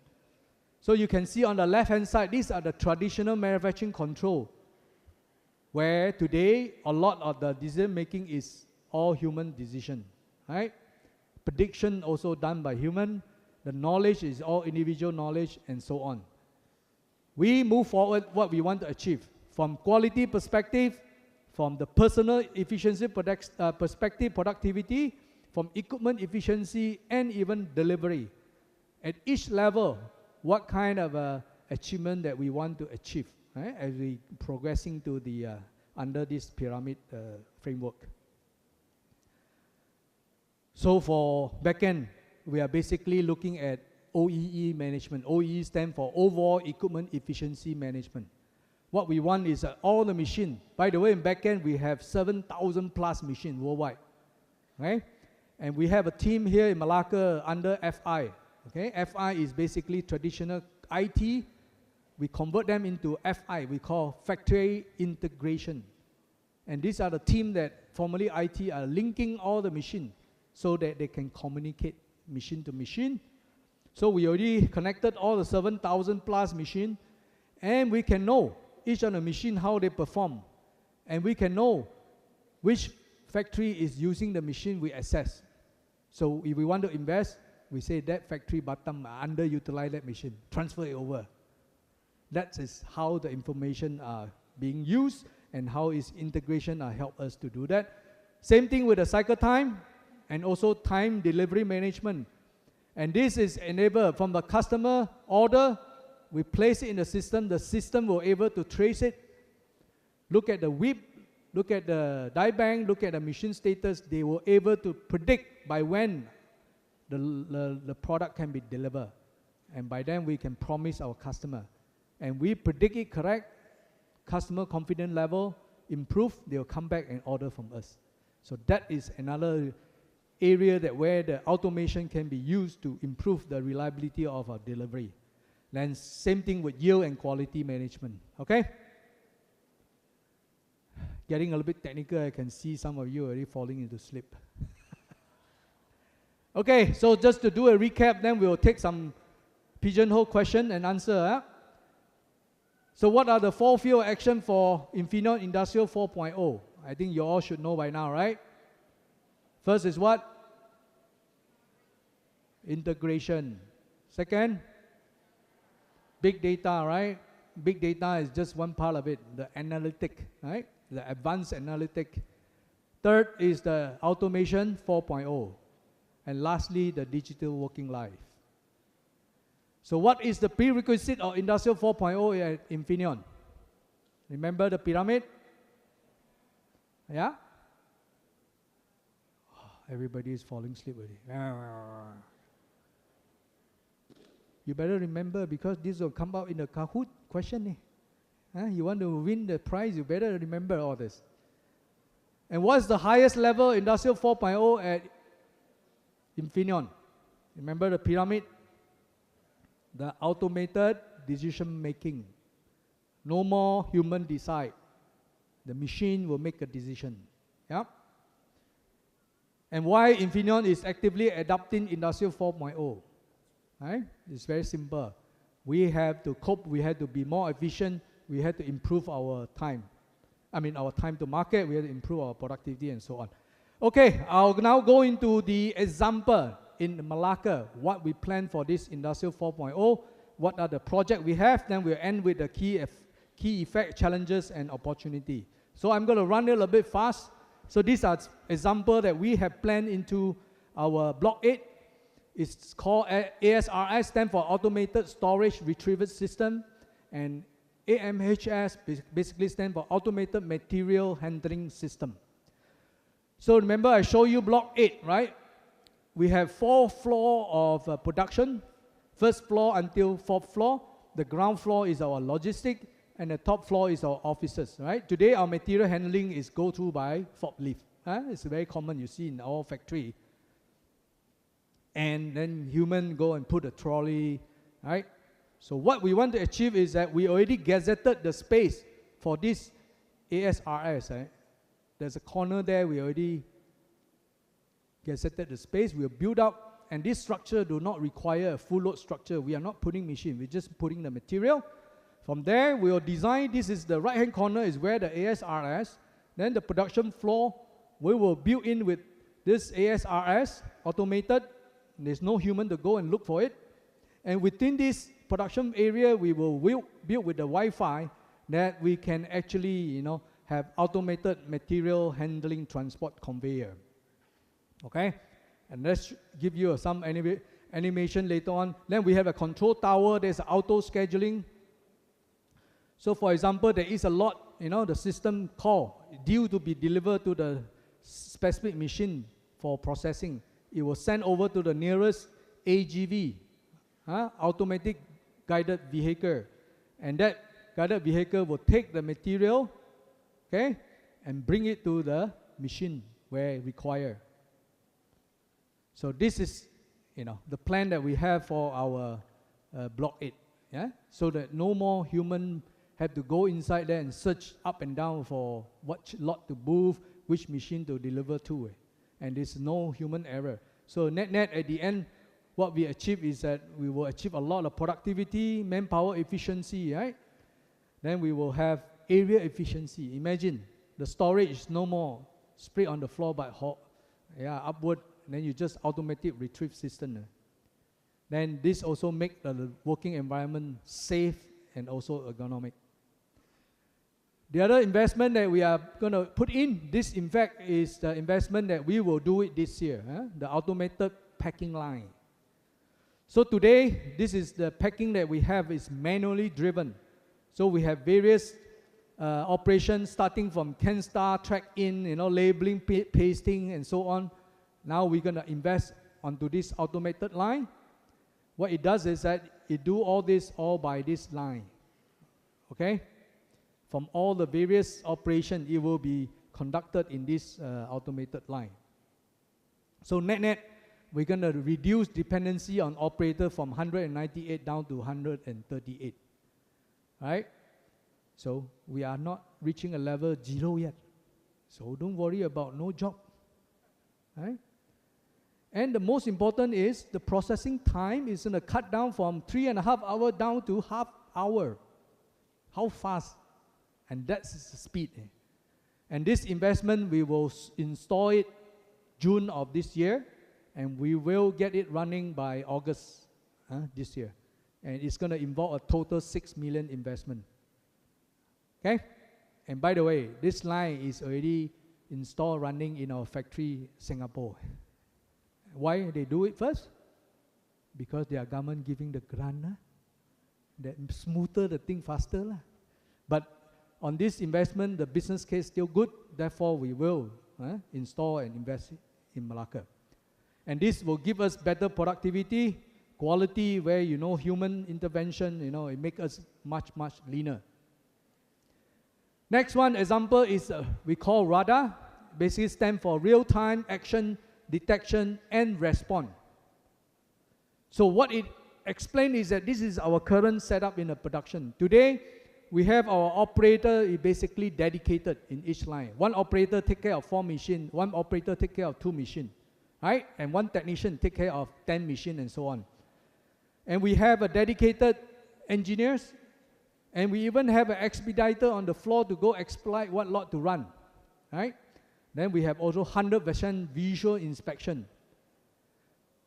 So you can see on the left-hand side, these are the traditional manufacturing control, where today a lot of the decision making is all human decision, right? Prediction also done by human. The knowledge is all individual knowledge and so on. We move forward what we want to achieve from quality perspective, from the personal efficiency perspective, productivity, from equipment efficiency, and even delivery. At each level, what kind of achievement that we want to achieve, right, as we progressing to the under this pyramid framework. So for backend, we are basically looking at OEE management. OEE stands for Overall Equipment Efficiency Management. What we want is all the machine. By the way, in backend, we have 7,000 plus machines worldwide. Okay? And we have a team here in Malacca under FI. Okay? FI is basically traditional IT. We convert them into FI, we call Factory Integration. And these are the team that formerly IT are linking all the machine so that they can communicate machine to machine. So we already connected all the 7,000 plus machine, and we can know each of the machine how they perform. And we can know which factory is using the machine we access. So if we want to invest, we say that factory bottom underutilized that machine, transfer it over. That is how the information are being used and how its integration help us to do that. Same thing with the cycle time and also time delivery management. And this is enabled from the customer order. We place it in the system will able to trace it, look at the WIP, look at the die bank, look at the machine status. They were able to predict by when the product can be delivered. And by then we can promise our customer. And we predict it correct, customer confidence level improve, they'll come back and order from us. So that is another area that where the automation can be used to improve the reliability of our delivery. Then same thing with yield and quality management, okay? Getting a little bit technical, I can see some of you already falling into sleep. Okay, so just to do a recap, then we'll take some pigeonhole question and answer. So what are the 4 field action for Infineon Industrial 4.0? I think you all should know by now, right? First is what? Integration. Second, big data, right? Big data is just one part of it, the analytic, right? The advanced analytic. Third is the automation 4.0. And lastly, the digital working life. So what is the prerequisite of Industrial 4.0 at Infineon? Remember the pyramid? Yeah? Everybody is falling asleep already. You better remember, because this will come out in the Kahoot question. You want to win the prize, you better remember all this. And what's the highest level Industrial 4.0 at Infineon? Remember the pyramid? The automated decision making. No more human decide. The machine will make a decision. Yeah? And why Infineon is actively adopting Industrial 4.0? Right? It's very simple. We have to cope, we have to be more efficient, we have to improve our time. Our time to market, we have to improve our productivity and so on. Okay, I'll now go into the example in Malacca, what we plan for this Industrial 4.0, what are the projects we have, then we'll end with the key effect, challenges, and opportunity. So I'm going to run it a little bit fast. So these are examples that we have planned into our Block 8. It's called ASRS, stands for Automated Storage Retrieval System, and AMHS basically stands for Automated Material Handling System. So remember I showed you block 8, right? We have 4 floors of production, first floor until 4th floor. The ground floor is our logistic, and the top floor is our offices, right? Today our material handling is go through by forklift. It's very common, you see in our factory. And then human go and put a trolley, right? So what we want to achieve is that we already gazetted the space for this ASRS, right? There's a corner there, we already gazetted the space, we'll build up, and this structure do not require a full load structure. We are not putting machine, we're just putting the material. From there, we'll design, this is the right-hand corner is where the ASRS, then the production floor, we will build in with this ASRS, automated, there's no human to go and look for it. And within this production area, we will build with the Wi-Fi that we can actually, have automated material handling transport conveyor. Okay? And let's give you some animation later on. Then we have a control tower, there's auto scheduling. So for example, there is a lot, the system call due to be delivered to the specific machine for processing. It will send over to the nearest AGV, automatic guided vehicle. And that guided vehicle will take the material, okay, and bring it to the machine where required. So this is, the plan that we have for our block 8, so that no more human have to go inside there and search up and down for what lot to move, which machine to deliver to. And there's no human error. So net at the end, what we achieve is that we will achieve a lot of productivity, manpower efficiency, right? Then we will have area efficiency. Imagine the storage is no more spread on the floor but upward. Then you just automatic retrieve system. Then this also make the working environment safe and also ergonomic. The other investment that we are going to put in, this in fact is the investment that we will do it this year, the automated packing line. So today, this is the packing that we have is manually driven. So we have various operations starting from can star, track in, labeling, pasting, and so on. Now we're going to invest onto this automated line. What it does is that it do all this all by this line, okay? From all the various operations, it will be conducted in this automated line. So net, we're going to reduce dependency on operator from 198 down to 138, right? So we are not reaching a level 0 yet. So don't worry about no job, right? And the most important is the processing time is going to cut down from 3.5 hours down to half hour. How fast? And that's the speed. And this investment, we will install it June of this year, and we will get it running by August this year. And it's going to involve a total 6 million investment. Okay? And by the way, this line is already installed running in our factory, Singapore. Why they do it first? Because their government giving the grant, that smoother the thing faster. But on this investment, the business case still good, therefore we will install and invest in Malacca. And this will give us better productivity, quality, where human intervention, it makes us much leaner. Next one example is we call RADA, basically stands for real-time action, detection, and response. So what it explains is that this is our current setup in the production. Today, we have our operator basically dedicated in each line. One operator take care of 4 machines, one operator take care of 2 machines, right? And one technician take care of 10 machines and so on. And we have a dedicated engineers, and we even have an expediter on the floor to go expedite what lot to run, right? Then we have also 100% visual inspection.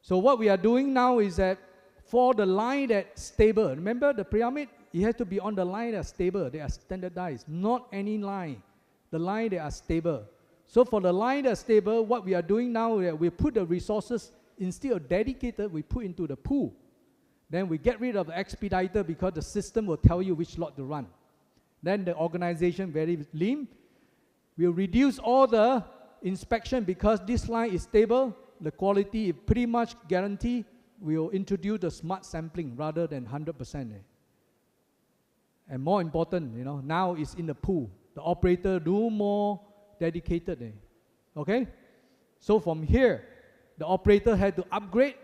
So what we are doing now is that for the line that's stable, remember the pyramid? It has to be on the line that's stable. They are standardized, not any line. The line that are stable. So for the line that's stable, what we are doing now is that we put the resources instead of dedicated, we put into the pool. Then we get rid of the expediter because the system will tell you which lot to run. Then the organization very lean. We'll reduce all the inspection because this line is stable. The quality is pretty much guaranteed. We'll introduce the smart sampling rather than 100%. And more important, now it's in the pool. The operator do more dedicated. Okay? So from here, the operator had to upgrade.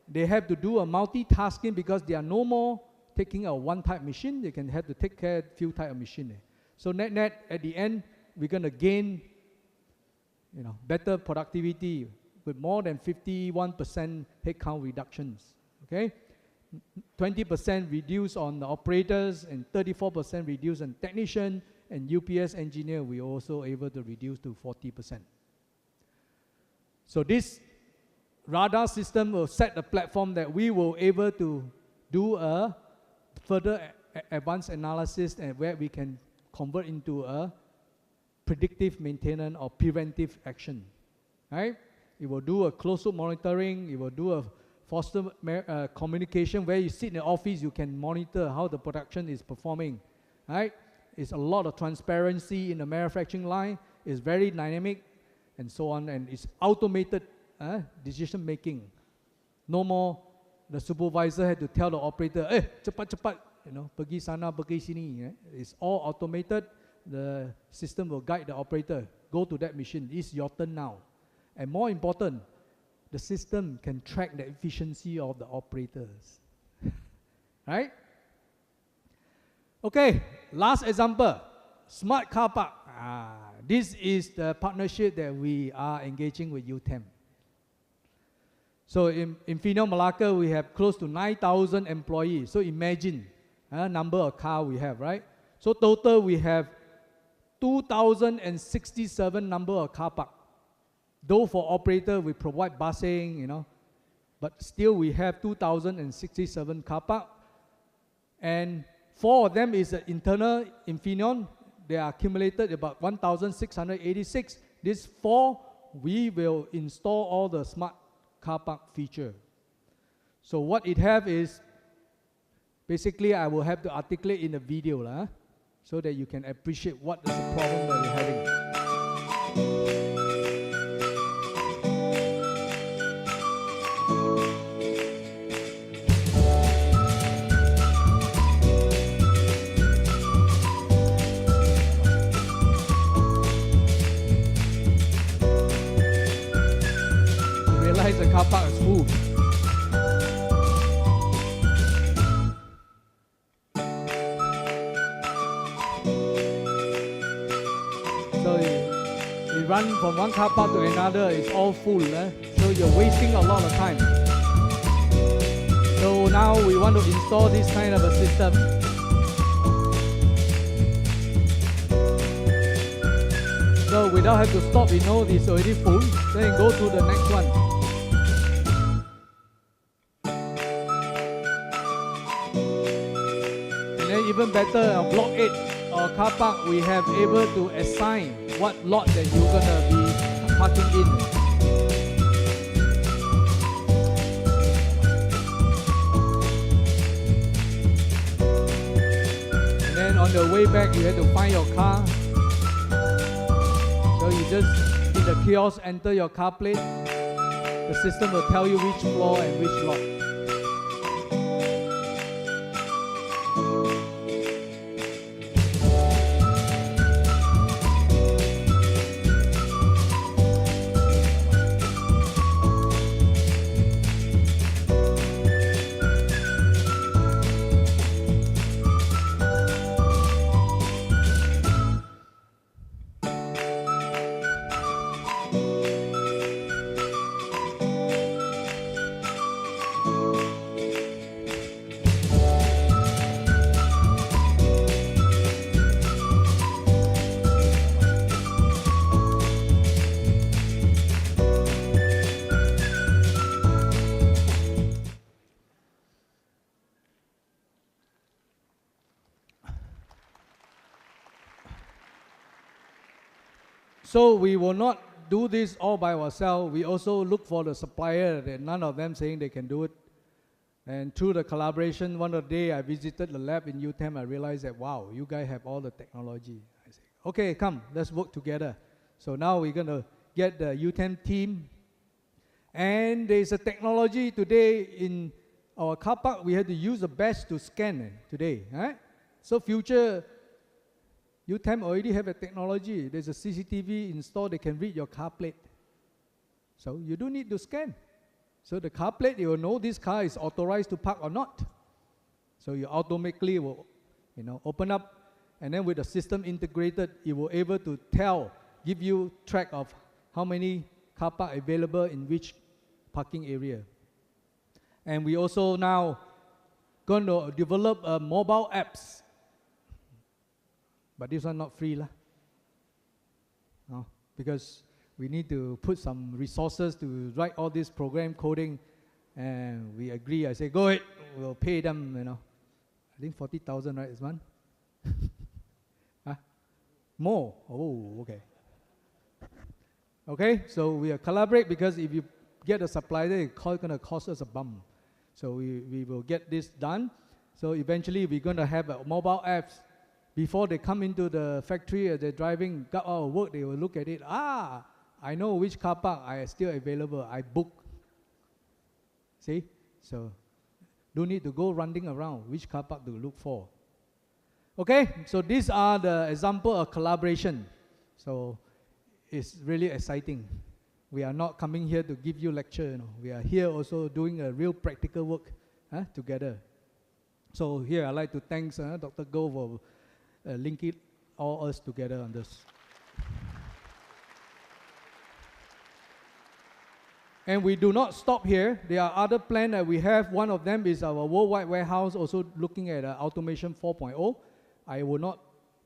They have to do a multitasking because they are no more taking a one type machine. They can have to take care of a few type of machine. So net at the end, we're going to gain better productivity with more than 51% headcount reductions. Okay? 20% reduce on the operators and 34% reduce on technician, and UPS engineer we also able to reduce to 40%. So this radar system will set the platform that we will able to do a further advanced analysis and where we can convert into a predictive maintenance or preventive action. Right? It will do a closed-loop monitoring. It will do a foster communication where you sit in the office, you can monitor how the production is performing. Right? It's a lot of transparency in the manufacturing line. It's very dynamic and so on, and it's automated decision making. No more the supervisor had to tell the operator, cepat, pergi sana, pergi sini. It's all automated. The system will guide the operator. Go to that machine. It's your turn now. And more important, the system can track the efficiency of the operators. Right? Okay, last example, smart car park. This is the partnership that we are engaging with UTeM. So in Infineon Malacca, we have close to 9,000 employees. So imagine number of cars we have, right? So total we have 2,067 number of car park. Though for operator we provide busing, but still we have 2,067 car park. And 4 of them is internal Infineon. They are accumulated about 1,686. These 4, we will install all the smart car park feature. So what it have is, basically I will have to articulate in the video so that you can appreciate what is the problem that we're having. The car park is full. So you run from one car park to another, it's all full. So you're wasting a lot of time. So now we want to install this kind of a system. So without having to stop, it's already full. Then go to the next one. Even better, on block 8 or car park, we have able to assign what lot that you're gonna be parking in. And then on the way back, you have to find your car. So you just in the kiosk enter your car plate. The system will tell you which floor and which lot. So we will not do this all by ourselves. We also look for the supplier, and none of them saying they can do it. And through the collaboration, one of the day I visited the lab in UTeM, I realized that, wow, you guys have all the technology. I say, okay, come, let's work together. So now we're going to get the UTeM team. And there's a technology today in our car park, we have to use the badge to scan today. Right? So future, UTeM already have a technology. There's a CCTV installed, they can read your car plate. So you don't need to scan. So the car plate, you will know this car is authorized to park or not. So you automatically will, open up, and then with the system integrated, it will able to give you track of how many car park available in which parking area. And we also now going to develop mobile apps. But this one not free lah. No, because we need to put some resources to write all this program coding, and we agree. I say, go ahead, we'll pay them, I think 40,000, right, this one? Huh? More? Oh, okay. Okay, so we collaborate, because if you get a supplier, it's going to cost us a bum. So we will get this done. So eventually we're going to have mobile apps. Before they come into the factory, they're driving, got out of work, they will look at it. I know which car park is still available. I book. See? So don't need to go running around which car park to look for. Okay, so these are the example of collaboration. So it's really exciting. We are not coming here to give you lecture. We are here also doing a real practical work together. So here I'd like to thank Dr. Goh for linking all us together on this. And we do not stop here. There are other plans that we have. One of them is our worldwide warehouse, also looking at automation 4.0. I will not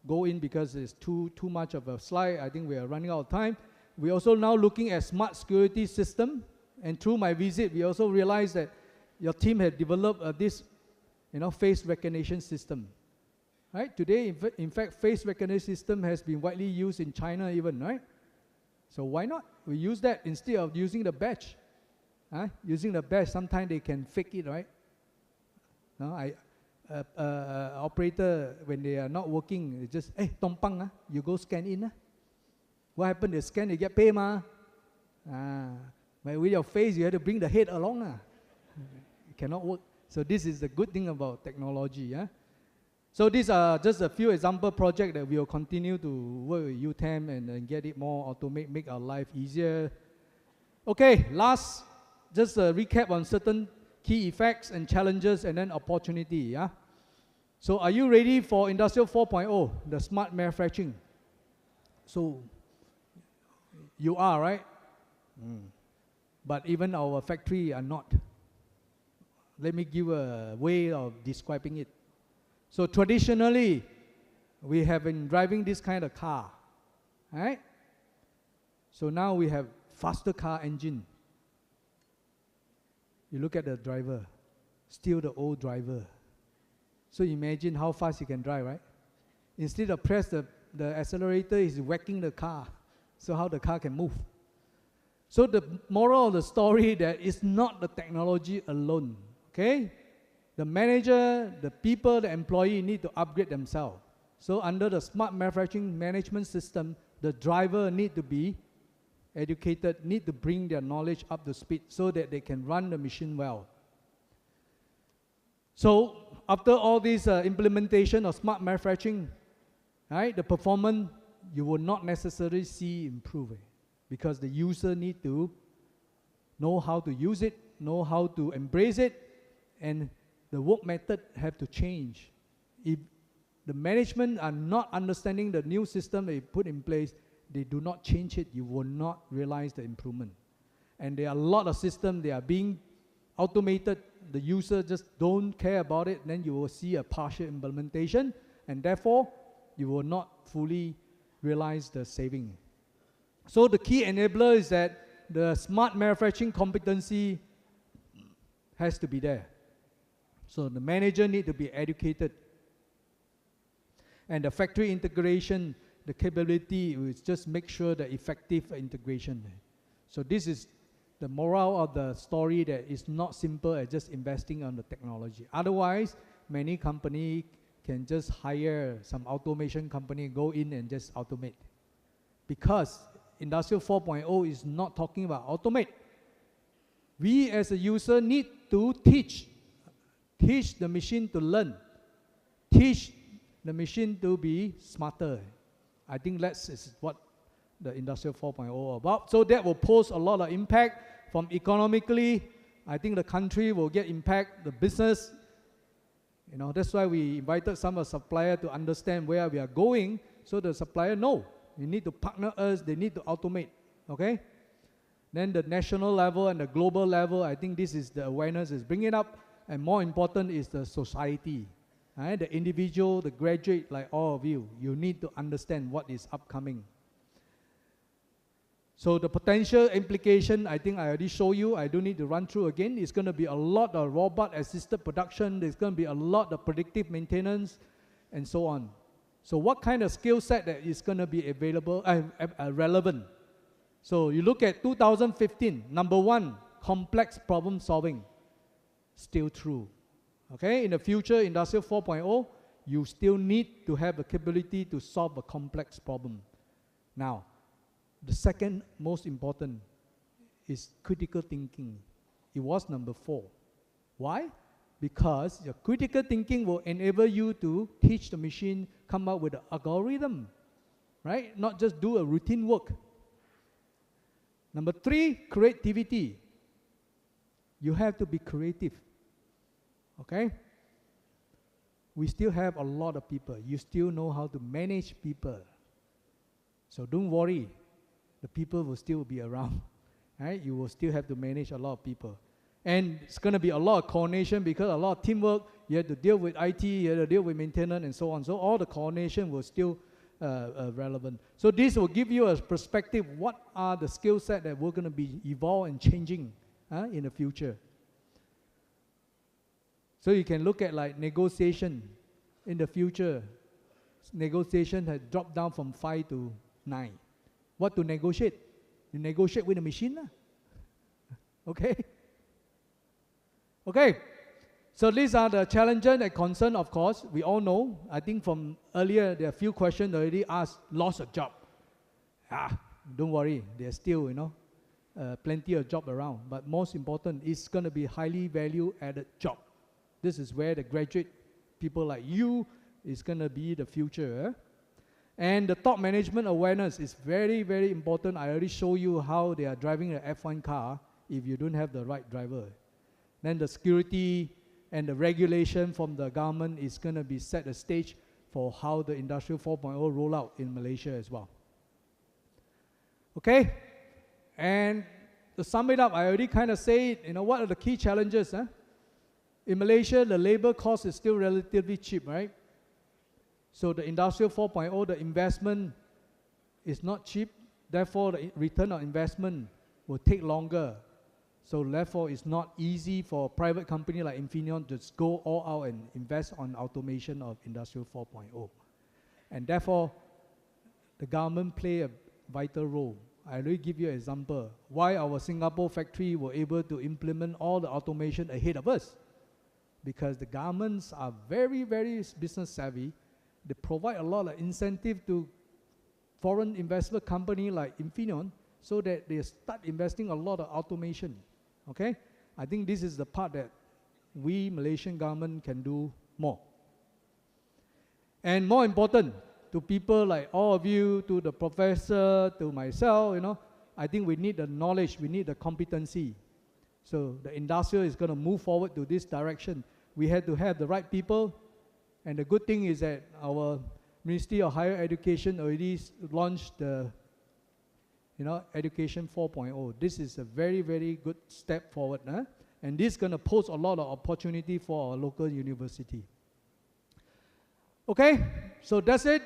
go in because it's too much of a slide. I think we are running out of time. We're also now looking at smart security system. And through my visit, we also realized that your team had developed this face recognition system. Right? Today, in fact, face recognition system has been widely used in China even, right? So why not? We use that instead of using the badge. Using the badge, sometimes they can fake it, right? No, operator, when they are not working, they just, hey, tompang, you go scan in. What happened? They scan, they get paid, ma. But with your face, you have to bring the head along. It cannot work. So this is the good thing about technology. So these are just a few example projects that we will continue to work with UTeM and get it more automate, make our life easier. Okay, last, just a recap on certain key effects and challenges and then opportunity. So are you ready for Industrial 4.0, the smart manufacturing? So you are, right? But even our factory are not. Let me give a way of describing it. So traditionally, we have been driving this kind of car, right? So now we have faster car engine. You look at the driver, still the old driver. So imagine how fast he can drive, right? Instead of press the accelerator, he's whacking the car. So how the car can move. So the moral of the story that it's not the technology alone, okay? The manager, the people, the employee need to upgrade themselves. So under the smart manufacturing management system, the driver need to be educated, need to bring their knowledge up to speed so that they can run the machine well. So after all this implementation of smart manufacturing, right, the performance you will not necessarily see improve because the user need to know how to use it, know how to embrace it, and the work method have to change. If the management are not understanding the new system they put in place, they do not change it, you will not realize the improvement. And there are a lot of systems, they are being automated, the user just don't care about it, then you will see a partial implementation, and therefore, you will not fully realize the saving. So the key enabler is that the smart manufacturing competency has to be there. So the manager need to be educated. And the factory integration the capability is just make sure the effective integration. So this is the moral of the story, that it's not simple as just investing on the technology. Otherwise, many companies can just hire some automation company, go in and just automate. Because Industrial 4.0 is not talking about automate. We as a user need to teach the machine to learn, teach the machine to be smarter. I think that's what the Industrial 4.0 about. So that will pose a lot of impact from economically. I think the country will get impact, the business. You know, that's why we invited some of the suppliers to understand where we are going, so the supplier know. You need to partner us, they need to automate, okay? Then the national level and the global level, I think this is the awareness is bringing up, and more important is the society. Right? The individual, the graduate, like all of you, you need to understand what is upcoming. So the potential implication, I think I already showed you. I don't need to run through again. It's going to be a lot of robot-assisted production. There's going to be a lot of predictive maintenance, and so on. So what kind of skill set that is going to be available, relevant? So you look at 2015, number one, complex problem solving. Still true. Okay, in the future, Industrial 4.0, you still need to have the capability to solve a complex problem. Now, the second most important is critical thinking. It was number 4. Why? Because your critical thinking will enable you to teach the machine, come up with an algorithm, right? Not just do a routine work. Number 3, creativity. You have to be creative, okay? We still have a lot of people. You still know how to manage people. So don't worry, the people will still be around, right? You will still have to manage a lot of people. And it's going to be a lot of coordination, because a lot of teamwork. You have to deal with IT, you have to deal with maintenance, and so on. So all the coordination will still relevant. So this will give you a perspective, what are the skill set that we're going to be evolving and changing in the future. So you can look at like negotiation in the future. Negotiation has dropped down from 5 to 9. What to negotiate? You negotiate with the machine. Okay? Okay. So these are the challenges and concerns, of course. We all know. I think from earlier, there are a few questions already asked, lost a job. Don't worry. There's still, plenty of job around. But most important, it's going to be highly value-added job. This is where the graduate people like you is going to be the future. And the top management awareness is very, very important. I already showed you how they are driving an F1 car if you don't have the right driver. Then the security and the regulation from the government is going to be set a stage for how the Industrial 4.0 roll out in Malaysia as well. Okay? And to sum it up, I already kind of said, what are the key challenges? In Malaysia, the labor cost is still relatively cheap, right? So the Industrial 4.0, the investment is not cheap. Therefore, the return on investment will take longer. So therefore, it's not easy for a private company like Infineon to just go all out and invest on automation of Industrial 4.0. And therefore, the government play a vital role. I already give you an example. Why our Singapore factory were able to implement all the automation ahead of us. Because the governments are very, very business savvy. They provide a lot of incentive to foreign investment company like Infineon, so that they start investing a lot of automation. Okay? I think this is the part that we Malaysian government can do more. And more important, to people like all of you, to the professor, to myself, I think we need the knowledge, we need the competency. So the industrial is going to move forward to this direction. We had to have the right people. And the good thing is that our Ministry of Higher Education already launched the Education 4.0. This is a very, very good step forward. And this is going to pose a lot of opportunity for our local university. Okay, so that's it.